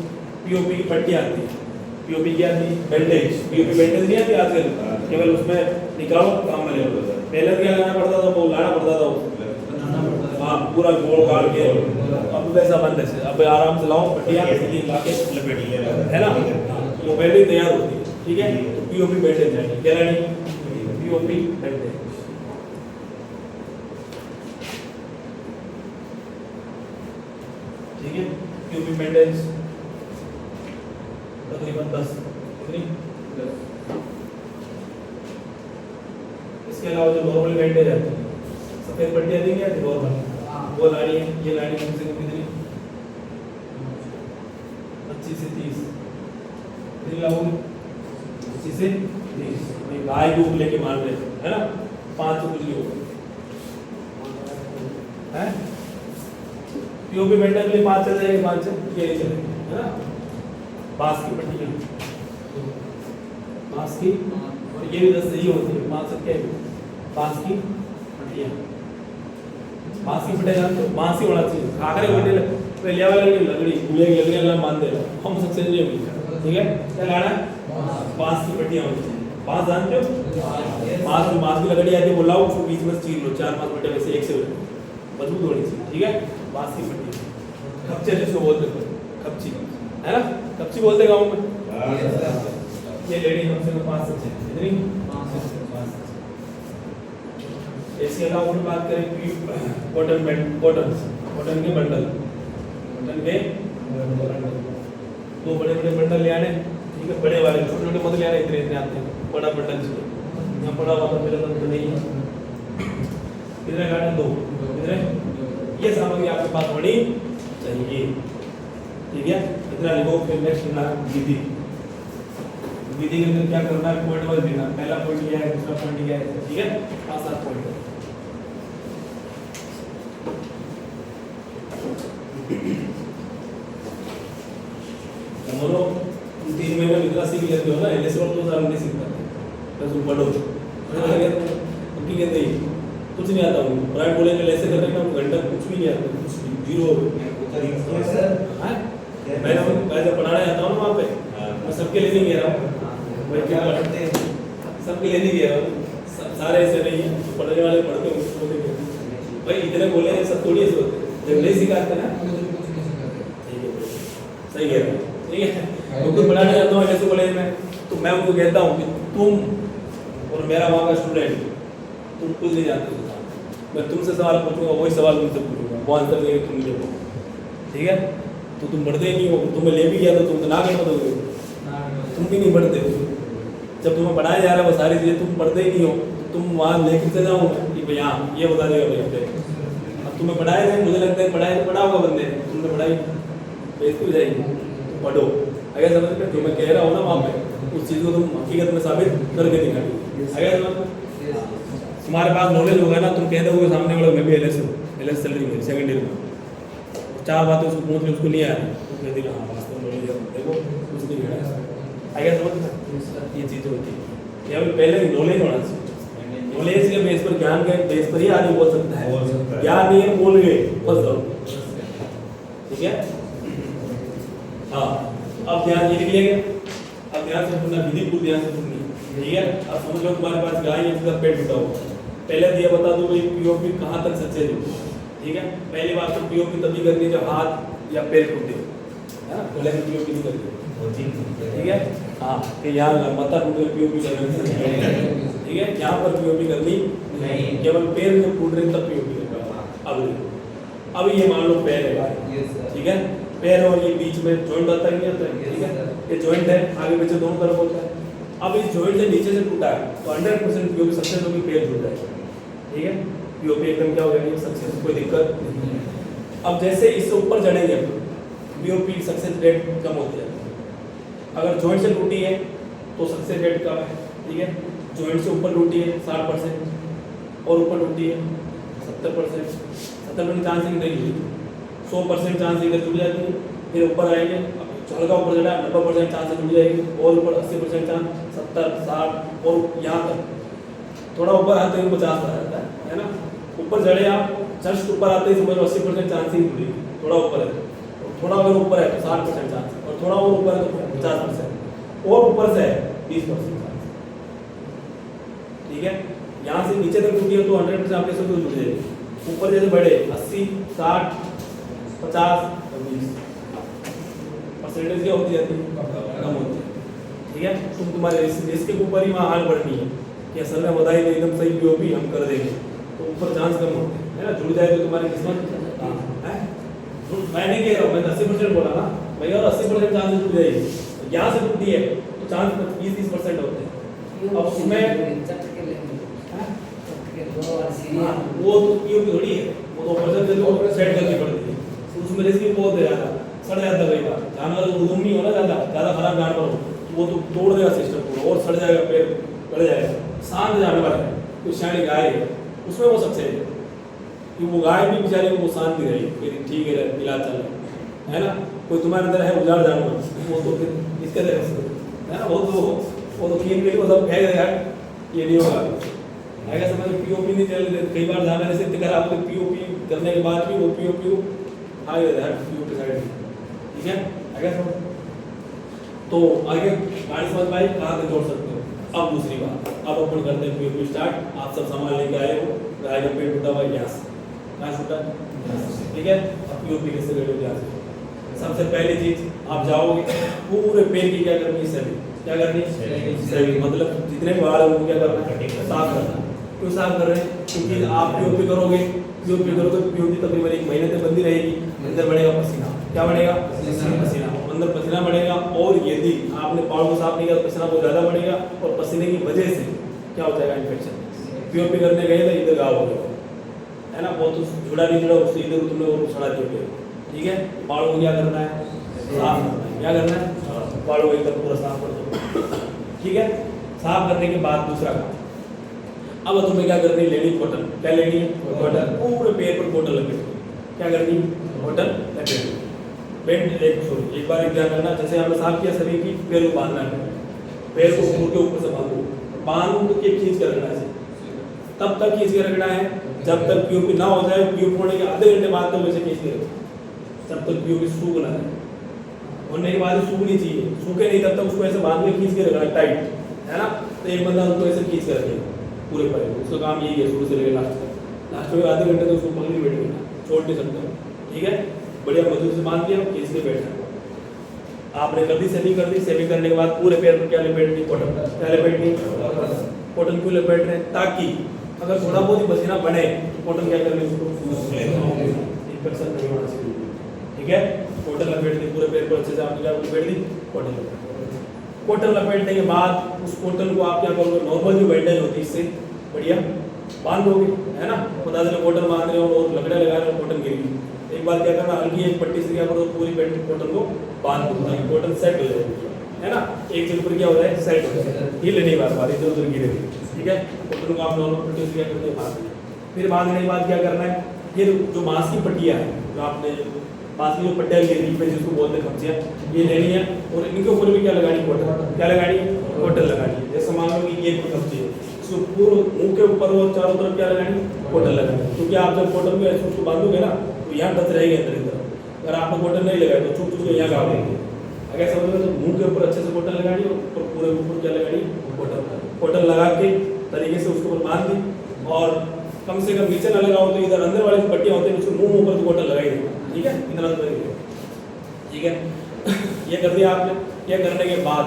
पीओपी की पट्टी आती है पीओपी क्या आती है बैंडेज पीओपी बैंडेज नहीं आती आजकल केवल उसमें निकालो काम में ले लो पहले क्या करना पड़ता था वो लाना पड़ता था हाँ पूरा गोल काट के अब वैसा बंद है अब आराम से लाओ पट्टियाँ सीधी ला के लपेट है ना वो बैंडेज तैयार होती है ठीक है पीओपी बैंडेज चाहिए क्या लेनी पीओपी बैंडेज ठीक है पीओपी बैंडेज तकरीबन 10 कितनी 10 इसके अलावा जो नॉर्मल बैंडेज आती है सफेद पट्टियां दी गई नॉर्मल वो लानी है ये लानी कम से कम कितनी 25 से 30 कितनी लाओगे 25 से 30 गाय दूध लेके मान रहे है ना 5 से कुछ नहीं होगा है पीओपी बैंडेज के लिए 5 से जाएंगे 5 से ये नहीं चलेंगे है ना बांस की पट्टी बांस की और ये भी 10 सही होती है। 5 क्या है? 5 की पटिया, 5 की पटिया जानते हो? 5 ही होना चाहिए। आखिरी पटिया तो लिया वाला नहीं लगड़ी गुले की लगड़ी अल्लाह मान दे रहा हम सक्सेस नहीं होगी। ठीक है, क्या लाना है? 5 की पटिया होनी चाहिए। 5 जानते हो? 5 की लगड़ी आती है, बोला उसको बीच में चीर लो, 4-5 पटिया में से एक से मजबूत होनी चाहिए। ठीक है, 5 की पटिया। खपचे जिसको बोलते हैं, खपची है ना, खपची बोलते गाँव में। ये लेडी कम से कम 5 से 6 इतनी 5 से 5। इसके अलावा और बात करें कॉटन के बंडल, दो बड़े बड़े बंडल ले आने। ठीक है, बड़े वाले, छोटे छोटे मत ले आने, इतने इतने आते हैं। बड़ा बंडल चाहिए, यहाँ बड़ा वाला मेरा तो नहीं है। कितने गार्डन? 2 कितने? ये सामग्री आपके पास होनी चाहिए। ठीक है, इतना लिखो। फिर नेक्स्ट ना विधि के अंदर क्या करना है? पॉइंट वाइज देना। पहला पॉइंट क्या है, दूसरा पॉइंट क्या है। ठीक है, 5-7 पॉइंट। दोनों 3 महीने में इतना सीख लेते हो ना, एलएस और तो सारा नहीं सीखता बस तुम पढ़ो उनकी कहते ही कुछ नहीं आता हूँ। प्राइवेट बोलेंगे ऐसे करने का घंटा कुछ भी नहीं आता, कुछ भी जीरो। मैं जब पढ़ाने आता हूँ ना वहाँ पे, मैं सबके लिए नहीं कह रहा हूँ, सबके लिए नहीं कह रहा हूँ। सारे ऐसे नहीं है, पढ़ने वाले पढ़ते हैं उसको भाई इतने बोले सब थोड़ी ऐसे होते, जब नहीं सिखाते ना। ठीक है, सही कह रहा हूँ। ठीक है, तो कुछ पढ़ाने जाता हूँ ऐसे कॉलेज में, तो मैं उनको कहता हूँ कि तुम और मेरा वहाँ का स्टूडेंट, तुम कुछ नहीं जानते। मैं तुमसे सवाल पूछूंगा, वही सवाल तुमसे पूछूंगा, वो आंसर देंगे तुम मुझे वो। ठीक है, तो तुम पढ़ते ही नहीं हो। तुम्हें ले भी गया तो तुम तो ना कर दोगे, तुम भी नहीं पढ़ते हो। जब तुम्हें पढ़ाया जा रहा है वो सारी चीज़ें, तुम पढ़ते ही नहीं हो, तुम वहाँ लेकर से जाओ कि भाई हाँ ये बता देगा भाई। अब तुम्हें पढ़ाया जाए, मुझे लगता है पढ़ाया तो पढ़ा होगा बंदे, तुमने पढ़ाई बेइज्जती हो जाएगी। तुम पढ़ो, अगर समझ में जो मैं कह रहा हूँ ना वहाँ पे, उस चीज़ को तुम हकीकत में साबित करके दिखाओ। अगर तुम्हारे पास नॉलेज होगा ना, तुम कह दोगे सामने वाले मैं भी एलएस चल रही मेरी सेकेंड ईयर में, 4 बातें उसको पूछ ली, उसको नहीं आया तो कह देगा हाँ वास्तव में नॉलेज है, देखो कुछ नहीं है। अगर समझ ये चीज़ें होती है, केवल पहले नॉलेज होना चाहिए। नॉलेज के बेस पर, ज्ञान के बेस पर ही आदमी बोल सकता है। ज्ञान नहीं है बोल गए बस जाओ। ठीक है, हाँ अब ध्यान ये लिख लिया। अब ध्यान से सुनना, विधि पूरी ध्यान से सुननी। ठीक है, अब समझ लो तुम्हारे पास गाय है जिसका पेट टूटा हुआ। पहले दिया बता दो भाई पीओपी कहाँ तक सक्सेस हो। ठीक है, पहली बात तो पीओपी तभी करनी जब हाथ या पैर टूटे, है ना, पहले पीओपी नहीं करनी। ठीक है, हाँ कि यहाँ मथा टूटे पीओपी करनी। ठीक है, यहाँ पर पीओपी करनी नहीं, केवल पैर जब टूट रहे तब पीओपी करना। अब ये मान लो पैर है, ठीक है, पैर और ये बीच में जॉइंट आता है नहीं आता है। ठीक है, ये जॉइंट है, आगे पीछे दोनों तरफ होता है। अब इस जॉइंट से नीचे से टूटा है तो 100% पीओपी सक्सेस होगी, पैर जुड़ जाएगा। ठीक है, पीओपी एकदम क्या हो गया सक्सेस, कोई दिक्कत नहीं है। अब जैसे इससे ऊपर चढ़ेंगे पीओपी सक्सेस रेट कम होती है। अगर जॉइंट से टूटी है तो सक्सेस रेट कम है। ठीक है, जॉइंट से ऊपर टूटी है 60% और ऊपर टूटी है 70%। 70% चांस नहीं हुई, 100% चांस इधर जुड़ जाती है। फिर ऊपर आएंगे, हल्का ऊपर चढ़ा 90% चांस से जुड़ जाएगी, और ऊपर 80% चांस, 70, 60 और यहाँ तक थोड़ा ऊपर आते हैं 50 आ जाता है ना। ऊपर चढ़े आप, जस्ट ऊपर आते ही समझ लो 80% चांस ही जुड़ेगी। थोड़ा ऊपर है, थोड़ा अगर ऊपर है तो 60% चांस, और थोड़ा और ऊपर है तो 50%, और ऊपर से है 20% चांस। ठीक है, यहाँ से नीचे तक टूटी है तो 100% आपके से जुड़ जाएगी। ऊपर जैसे बढ़े 80, 60, 50, 20 परसेंटेज क्या होती जाती है, कम होती है। ठीक है, तुम तुम्हारे रिस्क के ऊपर ही वहाँ हाल बढ़नी है कि असल में बताइए तो एकदम सही पीओपी हम कर देंगे तो ऊपर चांस कम होते हैं, है ना। जुड़ जाए तो तुम्हारी किस्मत है। मैं नहीं कह रहा हूँ, मैं 80% बोला ना भैया, और 80% चांस जुड़ जाएगी। यहाँ से टूटी है तो चांस 20-30% होते हैं। अब उसमें वो तो पीओपी थोड़ी है, वो तो परसेंट सेट करनी पड़ती है, उसमें रिस्क भी बहुत है ज़्यादा, सड़ जाता है। भाई जानवर तो उदम नहीं हो ना, ज़्यादा खराब जानवर हो तो वो तो तोड़ देगा सिस्टम को और सड़ जाएगा, पेड़ बढ़ जाएगा। शांत जानवर है, कुछ शायद गाय है, उसमें वो सक्सेस है कि वो गाय भी बेचारी वो शांत ही रही, ठीक है मिला चल है ना। कोई तुम्हारे अंदर है उजाड़ जानवर, वो तो फिर इसके तरह है ना, वो तो वो तो क्लीन करके वो सब कह देगा ये नहीं होगा। आएगा समझ में, पीओपी नहीं चल रही, कई बार जहाँ मैंने सिर्फ करा आपको पीओपी करने के बाद भी वो पीओपी आ गया पीओपी साइड, ठीक है। आएगा समझ, तो आगे गाड़ी समझ में आई, कहाँ तक जोड़ सकते हो। अब दूसरी बात, अब अपन करते हैं पीओपी स्टार्ट। आप सब सामान लेके आए हो, गाय का पेट टूटा हुआ यहाँ से, कहाँ टूटा, ठीक है। अब पीओपी कैसे रेडी हो यहाँ से, सबसे पहली चीज आप जाओगे पूरे पेड़ की क्या करनी है, सेविंग। क्या करनी है, सेविंग। मतलब जितने भी बाल हैं उनको क्या करना है, साफ करना। क्यों साफ कर रहे हैं, क्योंकि आप पीओपी करोगे, पीओपी करोगे, पीओपी तकरीबन 1 महीने तक बंदी रहेगी, अंदर बढ़ेगा पसीना। क्या बढ़ेगा, पसीना, अंदर पसीना बढ़ेगा। और यदि आपने बाल को साफ नहीं किया तो पसीना बहुत ज्यादा बढ़ेगा, और पसीने की वजह से क्या हो जाएगा, इन्फेक्शन। पीओपी करने गए तो इधर घाव हो गया है ना, बहुत जुड़ा नहीं जुड़ा उससे इधर तुमने वो सड़ा दिया, ठीक है। बालों को क्या करना है, साफ करना है। क्या करना है, बालों को एकदम पूरा साफ कर दो, ठीक है। साफ करने के बाद दूसरा काम, अब तुम्हें क्या करनी है, लेनी कॉटन। क्या लेनी है, कॉटन। पूरे पैर पर कॉटन लपेटो। क्या करनी है, कॉटन लपेटो। एक बार ध्यान रखना, जैसे हमने साफ किया सभी की, पैर को बांधना है, पैर को ऊपर के ऊपर से बांधो, बांध के खींच कर रखना है, तब तक खींच के रखना है जब तक पीओपी ना हो जाए। पीओपी होने के आधे घंटे बाद तक वैसे खींच के रखो, तब तक पीओपी सूख ना जाए। होने के बाद सूखनी चाहिए, सूखे नहीं तब तक उसको ऐसे बांध के खींच के रखना टाइट, है ना। तो एक बंदा उसको ऐसे खींच के रखेगा पूरे पैर को, उसका काम यही है शुरू से लेकर लास्ट तक। लास्ट में आधे घंटे तक उसको पकड़ के बैठेगा, छोड़ नहीं सकते, ठीक है। बढ़िया मजबूत से बांध दिया, खींच के बैठना। आपने कर दी सेविंग, कर दी। सेविंग करने के बाद पूरे पैर पर क्या लपेटनी, कॉटन। क्या लपेटनी, कॉटन क्यों लपेट रहे हैं, ताकि अगर थोड़ा बहुत ही पसीना बने तो कॉटन क्या करनी, उसको इन्फेक्शन नहीं होना चाहिए, ठीक है। कॉटन लपेट दी पूरे पैर पर अच्छे से, आपने क्या लपेट दी, कॉटन लपेट। कॉटन लपेटने के बाद उस कॉटन को आप क्या करोगे, नॉर्मल जो बैंडेज होती है इससे बढ़िया बांध दोगे, है ना। पता चले कॉटन बांध रहे हो और लगड़ा लगा रहे हो, कॉटन गिर गई। एक बार क्या करना, हल्की एक पट्टी से क्या करो, पूरी कॉटन को बांध दो ताकि कॉटन सेट हो जाए, है ना। एक जगह पर क्या हो जाए, सेट हो जाए, हिले नहीं बार इधर उधर गिरे, ठीक है। कॉटन को आप नॉर्मल पट्टी से क्या करते हैं, बांध। फिर बांधने के बाद क्या करना है, ये जो मांस की पट्टियाँ हैं, जो आपने मांस की जो पट्टियाँ गिरी पे जिसको बोलते हैं खमचियाँ, ये लेनी है। और इनके ऊपर भी क्या लगानी, कॉटन। क्या लगानी, कॉटन लगानी है। जैसे मान लो कि ये खमची है, इसको पूरे मुंह के ऊपर और चारों तरफ क्या लगानी, कॉटन लगानी। क्योंकि आप जब कॉटन में उसको बांधोगे ना तो यहाँ टच रहेगी अंदर की तरफ। अगर आपने कॉटन नहीं लगाया तो चुप चुप यहाँ गाँव देंगे। अगर समझ में, तो मुंह के ऊपर अच्छे से कॉटन लगानी और पूरे ऊपर क्या लगानी, कॉटन। कॉटन लगा के तरीके से उसके ऊपर बांध दी, और कम से कम नीचे ना लगाओ तो इधर अंदर वाली पट्टियाँ होती है उसको मुंह ऊपर तो कॉटन लगाई देगा, ठीक है। इतना ठीक है। ये कर दिया आपने। ये करने के बाद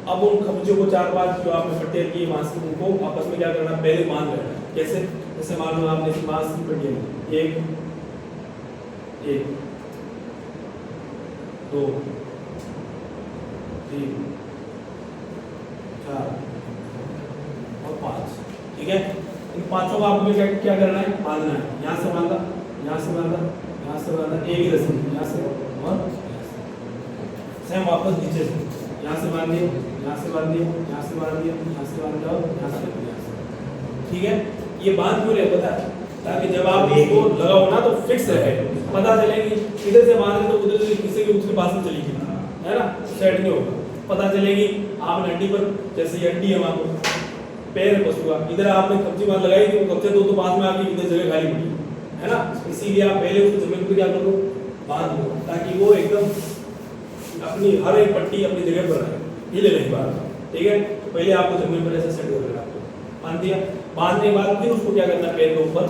अब उन खमचियों को 4-5 जो आपने पट्टियाँ की मांस की, उनको आपस में क्या करना, पहले बांध लेना। कैसे, जैसे मान लो आपने इस मांस की पट्टियाँ एक 2 3 4 और 5, ठीक है। इन पांचों को आपको क्या करना है, बांधना है। यहाँ से बांधा, यहाँ से बांधा, यहाँ से बांधा, एक ही रस्सी, यहाँ से और सेम वापस नीचे से, यहाँ से बांध दिया, यहाँ से बांध दिया, यहाँ से बांध दिया, यहाँ से बांध दिया, यहाँ से, ठीक है। ये बांध क्यों रहे पता है, ताकि जब आप इसको लगाओ ना तो फिक्स रहे, पता चलेगी इधर से बांध तो उधर से किसी के उसके पास में चलेगी, है ना, सेट नहीं होगा। पता चलेगी आपने हड्डी पर, जैसे ये हड्डी है वहाँ पर पैर पशु का, इधर आपने कब्जी बांध लगाई थी, वो कब्जे दो तो पास में आके इधर जगह खाली पड़ी, है ना। इसीलिए आप पहले उसको जमीन पर क्या करो, बांध दो, ताकि वो एकदम अपनी हर एक पट्टी अपनी जगह पर रहे, हिले नहीं बात, ठीक है। तो पहले आपको जमीन पर ऐसे सेट कर देना, बांध दिया। बांधने के बाद फिर उसको क्या करना, पैर के ऊपर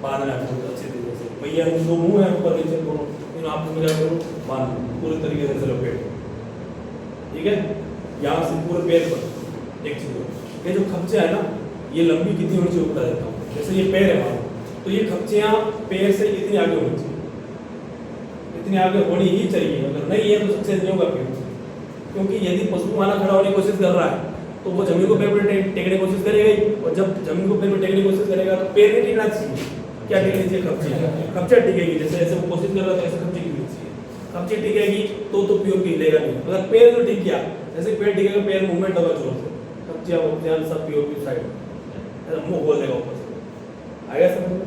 बांधना है अच्छे तरीके से। भैया दो मुंह है ऊपर नीचे दोनों, इन आप क्या करो, बांध पूरे तरीके से लपेट, ठीक है। यहाँ से पूरे पैर पर एक चीज, ये जो खमचे है ना, ये लंबी कितनी होनी चाहिए बता देता हूँ। जैसे ये पैर है हमारा, तो ये खमचियाँ पैर से इतनी आगे होनी चाहिए, इतनी आगे होनी ही चाहिए। अगर नहीं है तो सक्सेस नहीं होगा फिर, क्योंकि यदि पशु माना खड़ा होने की कोशिश कर रहा है तो वो जमीन को पैर पर टेकने की कोशिश करेगा ही, और जब जमीन को पैर पर टेकने की कोशिश करेगा तो पैर नहीं टिकना चाहिए। क्या टिकनी चाहिए, खमची, खमचा टिकेगी। जैसे ऐसे वो कोशिश कर रहा है तो ऐसे खमची टिकनी चाहिए, खमची टिकेगी तो पीओपी हिलेगा नहीं। अगर पैर जो टिक गया, जैसे पैर टिकेगा, पैर मूवमेंट होगा जोर से, खमचियाँ वो सब पीओपी साइड मुंह खोल देगा ऊपर से, आएगा समझ में।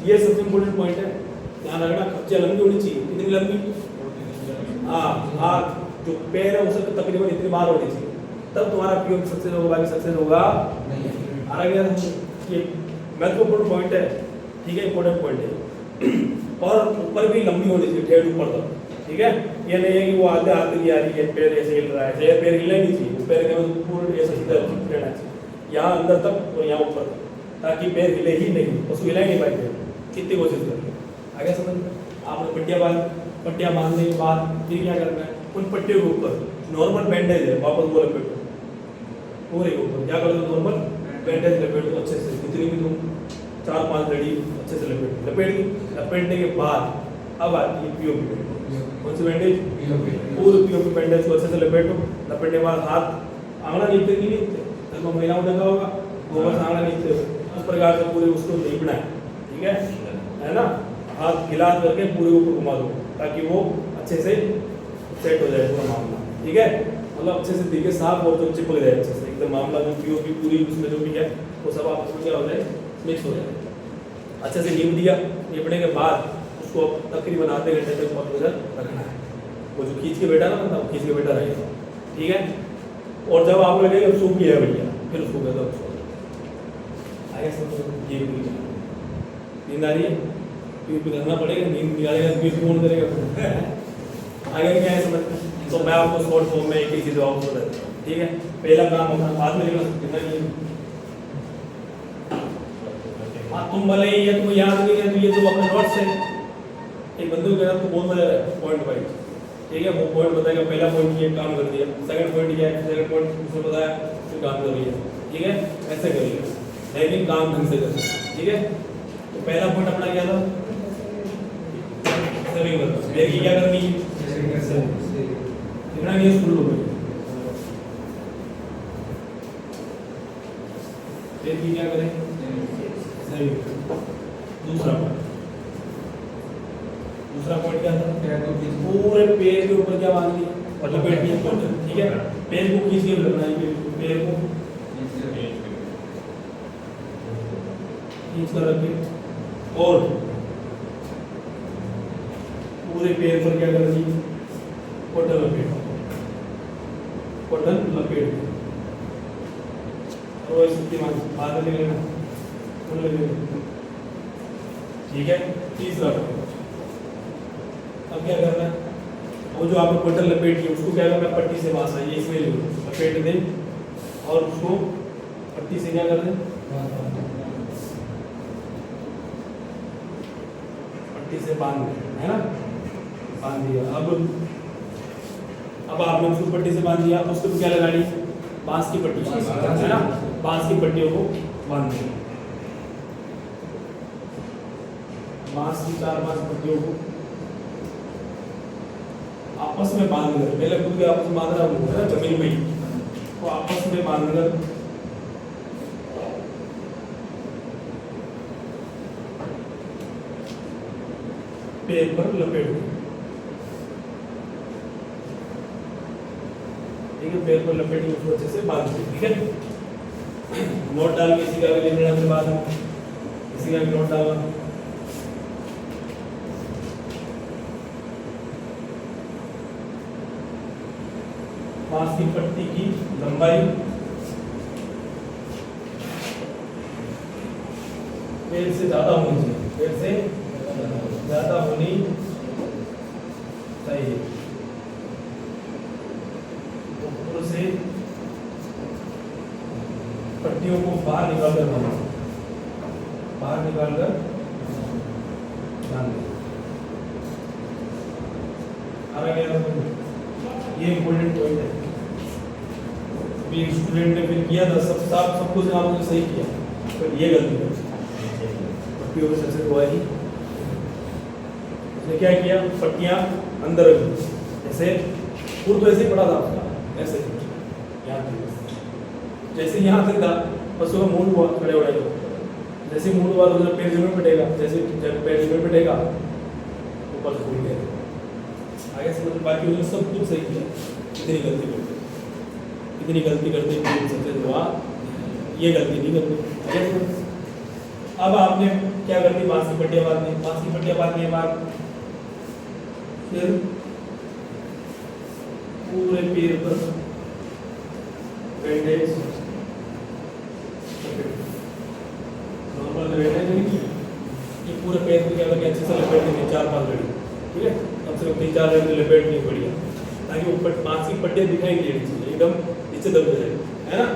ये सबसे इम्पोर्टेंट पॉइंट है, ध्यान रखना। खमचियाँ लंबी होनी चाहिए, कितनी लंबी, हाँ, जो पैर है उसे तकरीबन इतनी बार होनी चाहिए, तब तुम्हारा पीओपी सक्सेस होगा, बाकी सक्सेस होगा नहीं। आ गया। ये महत्वपूर्ण पॉइंट है, ठीक है, इंपॉर्टेंट पॉइंट है। और ऊपर भी लंबी होनी चाहिए, ठेठ ऊपर तक, ठीक है। ये नहीं है कि वो आधे हाथ की आ रही है, पैर ऐसे हिल रहा है, पैर हिलना नहीं चाहिए, पैर के पूरे ऐसे सीधा रहना चाहिए, यहाँ अंदर तक और यहाँ ऊपर तक, ताकि पैर हिले ही नहीं, उसको हिला ही नहीं पाएंगे। कितनी कोशिश करेंगे, आगे समझ में। आपने पट्टियाँ बांधने के बाद फिर क्या करना है, उन पट्टियों के ऊपर नॉर्मल बैंडेज है, वापस वो लपेटो पूरे के ऊपर। क्या करो, नॉर्मल बैंडेज लपेट दो अच्छे से, जितनी भी तुम 4-5 लड़ी अच्छे से लपेट दी। लपेटने के बाद अब आती है पीओपी बैंडेज। कौन सी बैंडेज? पूरे पीओपी बैंडेज को अच्छे से लपेटो। लपेटने के बाद हाथ आंगड़ा नीचे की नीचे, जब महिलाओं ने देखा होगा वो बस आंगड़ा नीचे, उस प्रकार से पूरे उसको नीपना है, ठीक है ना। हाथ गिला करके पूरे ऊपर घुमा दो ताकि वो अच्छे से सेट हो जाए पूरा मामला, ठीक है। मतलब अच्छे से दिखे साफ और जो चिपक जाए अच्छे से एकदम मामला, जो पीओपी पूरी उसमें जो भी है वो सब आपस में क्या हो जाए, मिक्स हो जाए। अच्छे से नीप दिया, नीपने के बाद उसको तकरीबन आधे घंटे तक बहुत उधर रखना है। वो जो खींच के बैठा ना बंदा, वो खींच के बैठा रहेगा, ठीक है। और जब आपको लगे कि सूख गया भैया, फिर उसको कहता है आगे सब ये नींद आ रही है, पीओपी करना पड़ेगा, नींद नहीं आएगा पीओपी कौन करेगा। आगे क्या है समझ में। तो मैं आपको शॉर्ट फॉर्म में एक ही चीज़ आपको बता देता हूँ, ठीक है। पहला काम अपना बाद में लेना, कितना नहीं। हाँ, तुम भले ही ये तुम्हें याद नहीं है तो ये जो अपने नोट्स है, एक बंदे को कहना तो बहुत मजा है पॉइंट वाइज, ठीक है। वो पॉइंट बताएगा, पहला पॉइंट ये काम कर दिया, सेकंड पॉइंट ये है, सेकंड पॉइंट उसने बताया फिर काम कर रही है, ठीक है। ऐसे करिए लेकिन काम ढंग से करें, ठीक है। तो पहला पॉइंट अपना क्या था, सेविंग करना। मेरे की क्या करनी है, इतना नहीं स्कूल में फिर की क्या करें, सेविंग। दूसरा पॉइंट क्या था, पूरे पैर के ऊपर क्या बांध लिया, लपेट दिया, ठीक है। पैर को खींच के रखना है, पैर को खींच कर रखे और पूरे पैर पर क्या कर दी, कॉटन लपेट और इसके बाद लेना, ठीक है। तीसरा अब क्या करना है, वो जो आपने कॉटन लपेट की उसको क्या करना है, पट्टी से बांधना है, ये इसमें लपेट दें और उसको पट्टी से क्या कर दें, पट्टी से बांध दें, है ना। बांध दिया, अब आपने उसको पट्टी से बांध दिया, उसके ऊपर क्या लगानी, बांस की पट्टी, है ना। बांस की पट्टियों को बांध दें, बांस की 4-5 पट्टियों को आपस में बांध कर, पहले खुद के आपस में बांध रहा हूँ ना जमीन में ही, तो आपस में बांध कर पैर पर लपेट दो, ठीक है। पैर पर लपेट के उसको अच्छे से बांध दो, ठीक है। नोट डाल के इसी का भी लेने के बाद इसी का भी नोट डालना, बांस की पट्टी की लंबाई पैर से ज्यादा होनी चाहिए, पैर से ज्यादा होनी चाहिए। ऊपर से पट्टियों को बाहर निकाल कर बांधना, बाहर निकाल कर बांधना। ये इम्पोर्टेंट पॉइंट है। अभी स्टूडेंट ने फिर किया था, सब कुछ आपने सही किया, पर ये गलती है, पट्टियों में सक्सेस हुआ ही। उसने क्या किया, पट्टियां अंदर रख दी, जैसे फूल तो ऐसे ही पड़ा था आपका, ऐसे यहाँ तक, जैसे यहाँ तक था बस उसका मूड हुआ खड़े हो रहे, जैसे मूड हुआ तो जब पैर जमीन पिटेगा, जैसे जब पैर जमीन पिटेगा ऊपर से फूल गया आगे से। मतलब बाकी उन्होंने सब कुछ सही किया, इतनी गलती करते सक्सेस हुआ, ये गलती नहीं करते। अब आपने क्या कर दी, बांस की पट्टियां बांधनी, बांस की पट्टियां बांधने के बाद फिर पूरे पैर पर बैंडेज नॉर्मल बैंडेज नहीं किया, ये पूरे पैर को क्या करके अच्छे से लपेट देंगे 4-5 घड़ी, ठीक है, कम से कम 3-4 घड़ी लपेटनी बढ़िया, ताकि ऊपर मांस की पट्टियां दिखाई नहीं देनी चाहिए, एकदम नीचे दब जाए, है ना।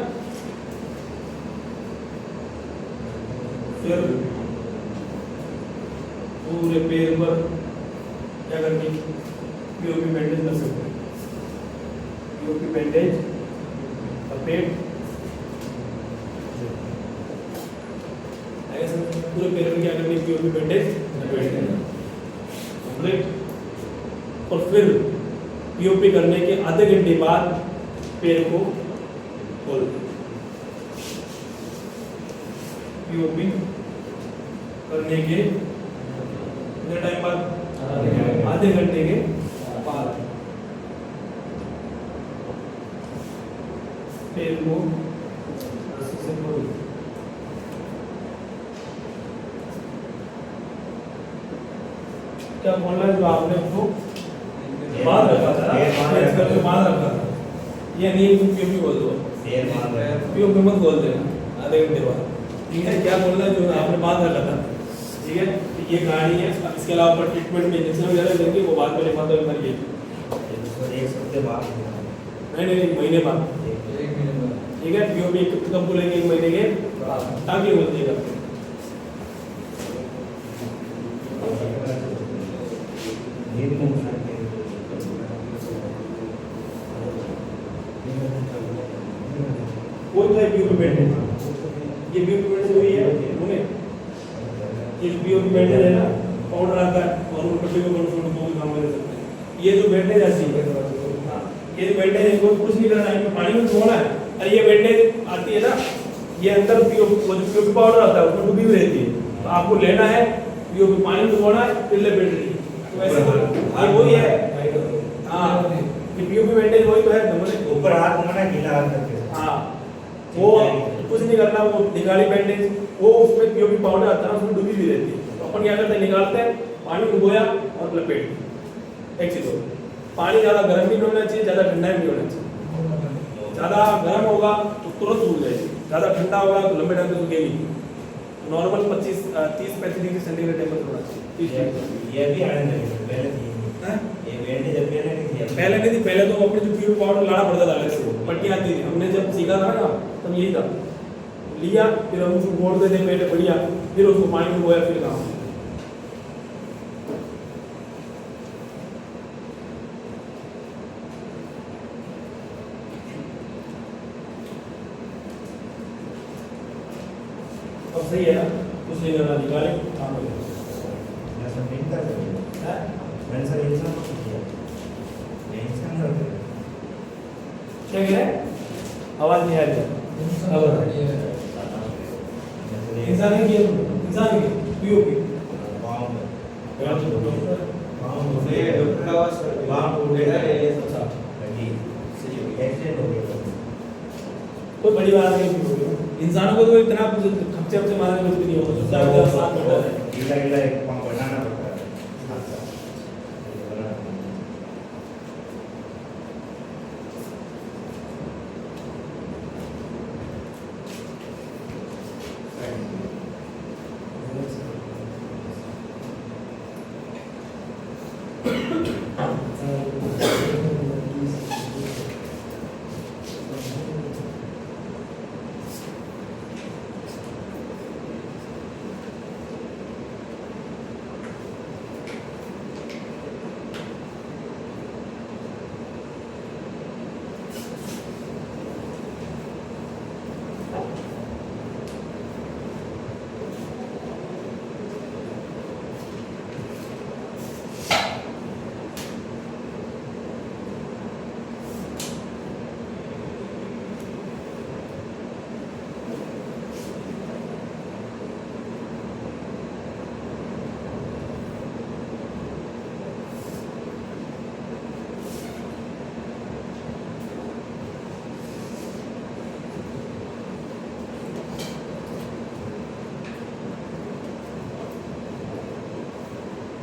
फिर पूरे पैर पर क्या करनी, पीओपी बैंडेज कर सकते हैं, पीओपी बैंडेज लपेट, पूरे पैर में क्या करनी, पीओपी बैंडेज लपेट देना, और फिर पीओपी करने के आधे घंटे बाद पैर को खोल दें, पीओपी करने के कितने टाइम बाद, आधे घंटे के बाद पैर को रस्सी से खोल दें। क्या बोलना है, जो आपने उसको बांध रखा था, बांध रखा था, ये नहीं पीओपी बोल दो, पीओपी मत बोल देना आधे घंटे बाद, ठीक है। क्या बोलना है, जो आपने बांध रखा था, ठीक है, ये कहानी है। इसके अलावा पर ट्रीटमेंट में इंजेक्शन वगैरह देंगे, वो बाद में लिखा दो एक हफ्ते बाद, नहीं महीने बाद, ठीक है। पीओपी कब बोलेंगे, 1 महीने के बाद, ताकि बोलिएगा कोई तो है पीओपी बैंडेज, ये पीओपी बैंडेज वही है, ये पीओपी बैंडेज है ना, पाउडर आता है और वो पट्टी को कंट्रोल को काम कर सकते हैं। ये जो बैंडेज आती है, ये जो बैंडेज है इसको कुछ नहीं करना है, इसमें पानी में धोना है, और ये बैंडेज आती है ना, ये अंदर पीओपी पाउडर आता है, उसमें डूबी हुई रहती है, तो आपको लेना है, पीओपी पानी में धोना है, फिर लपेटनी है, तो ऐसे ये वही है। हाँ, ये पीओपी बैंडेज वही तो है, ऊपर हाथ घुमाना, गीला हाथ करके, हाँ, वो कुछ नहीं करना, वो निकाली बैंडेज, वो उसमें पीओपी पाउडर आता है, उसमें डूबी हुई रहती है, तो अपन क्या करते हैं, निकालते हैं, पानी डुबोया और लपेट, एक चीज हो, पानी ज़्यादा गर्म भी नहीं होना चाहिए, ज़्यादा ठंडा भी नहीं होना चाहिए, ज़्यादा गर्म होगा तो तुरंत सूख जाएगी, ज़्यादा ठंडा होगा तो लंबे टाइम तक सूखेगी। नॉर्मल 30-35 डिग्री सेंटीग्रेड टेम्परेचर होना चाहिए। ये भी आने लगे पहले थी, ये बैंडेज जब पहले नहीं थी, पहले नहीं थी, पहले तो अपने जो पीओपी पाउडर लाना पड़ता था अलग से, पट्टियाँ आती थी, हमने जब सीखा था ना तब यही था, लिया फिर हम उसको मोड़ देते पहले बढ़िया, फिर उसको पानी में बोया, फिर काम। अब सही है ना, कुछ नहीं करना, निकाले काम हो गया। ऐसा नहीं करते हैं, मैंने सर इंसान को किया, ये इंसान करते हैं, क्या कह रहे हैं, आवाज नहीं आ रही है, इंसान ने किया, इंसान ने पीओपी कोई बड़ी बात नहीं, इंसानों को तो इतना खपचे खपचे मारने की जरूरत नहीं होती, गीला गीला एक पंप बनाना पड़ता है।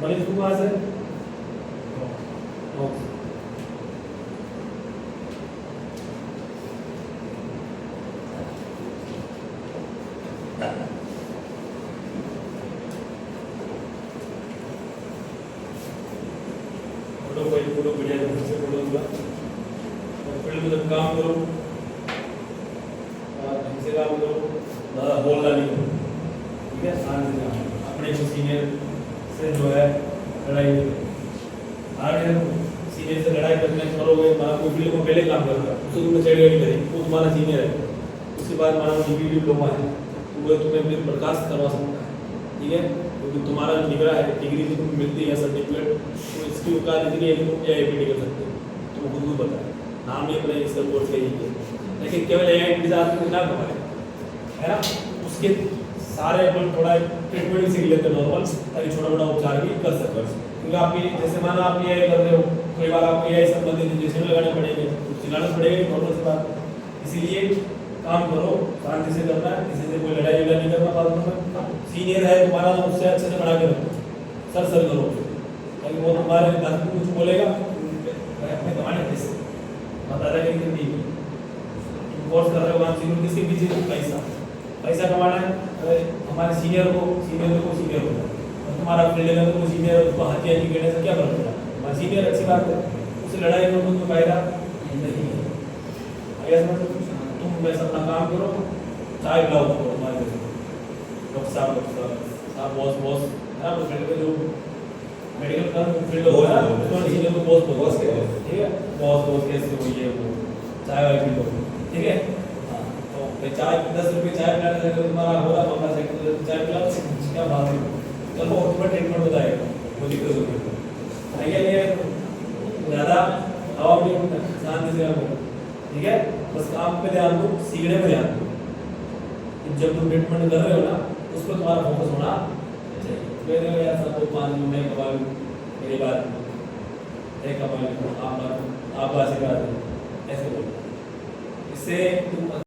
मरीज को कहाँ से, करो, बढ़िया ढंग से पढ़ूंगा और फील्ड में जब काम करो ढंग से काम करो, ज़्यादा बोलना नहीं करो, ठीक है, शांति से काम करो। अपने को सीनियर से जो है लड़ाई नहीं करो। अगर सीनियर से लड़ाई करने करोगे, माना कोई फील्ड में पहले काम कर रहा है, उससे तुम्हें चढ़ नहीं करेगी, वो तुम्हारा सीनियर है, उसके बाद माना डिग्री डिप्लोमा है, तो वो तुम्हें फिर बर्खास्त करवा सकता है, ठीक है, क्योंकि तुम्हारा निगरा है, डिग्री तो तुम्हें मिलती है सर्टिफिकेट, तो इसकी औकात इतनी है कि तुम AIPD कर सकते हो, तुम खुद को पता है, नाम ही अपने इसका कोर्स का ही है, लेकिन केवल AIPD से आदमी ना कमाए, है ना, उसके सारे अपन थोड़ा ट्रीटमेंट सीख लेते हैं नॉर्मल, ताकि छोटा मोटा उपचार भी कर सको। क्योंकि आप ये जैसे माना आप AI कर रहे हो, कई बार आपको AI संबंधित इंजेक्शन लगाने पड़ेंगे, चिल्लाना पड़ेगा नॉर्मल सी बात, इसीलिए काम करो, शांति से करना है, किसी से कोई लड़ाई झगड़ा नहीं करना, फालतू में सीनियर है तुम्हारा तो उससे अच्छे से बना के रखो, सर करो, ताकि वो तुम्हारे दस में कुछ बोलेगा अपने कमाने कैसे बता रहे हैं कि नहीं कोर्स कर रहे हो, आप सीनियर किसके पीछे पैसा कमाना है। अरे हमारे सीनियर को सीनियर होता है और तुम्हारा फील्ड लेवल को सीनियर उसको हथियार की कहने से क्या फर्क पड़ा, हमारा सीनियर अच्छी बात है, उससे लड़ाई करो तो फायदा नहीं है। अगर तुम वैसा अपना काम करो, चाय पिलाओ तो तुम्हारे डॉक्टर साहब बॉस है ना, फील्ड में जो मेडिकल का फील्ड हो रहा है उसमें सीनियर को बॉस के, ठीक है, बॉस कैसे हो ये वो चाय वाय पी लो, ठीक है, चाय 10 रुपये चाय पिलाने से तुम्हारा हो रहा मामला से चाय पिलाओ, क्या बात है, चलो तुम्हें ट्रीटमेंट बताएगा, वो दिक्कत होगी है ये ज़्यादा हवा भी शांति से करो, ठीक है, बस काम पे ध्यान दो, सीखने पे ध्यान दो, जब तुम ट्रीटमेंट कर रहे हो ना उस पर तुम्हारा फोकस होना चाहिए। मेरे यार सबको 5 मिनट में कमा लूँ, मेरी बात है कमा लूँ, आप आशीर्वाद ऐसे बोलो, इससे तुम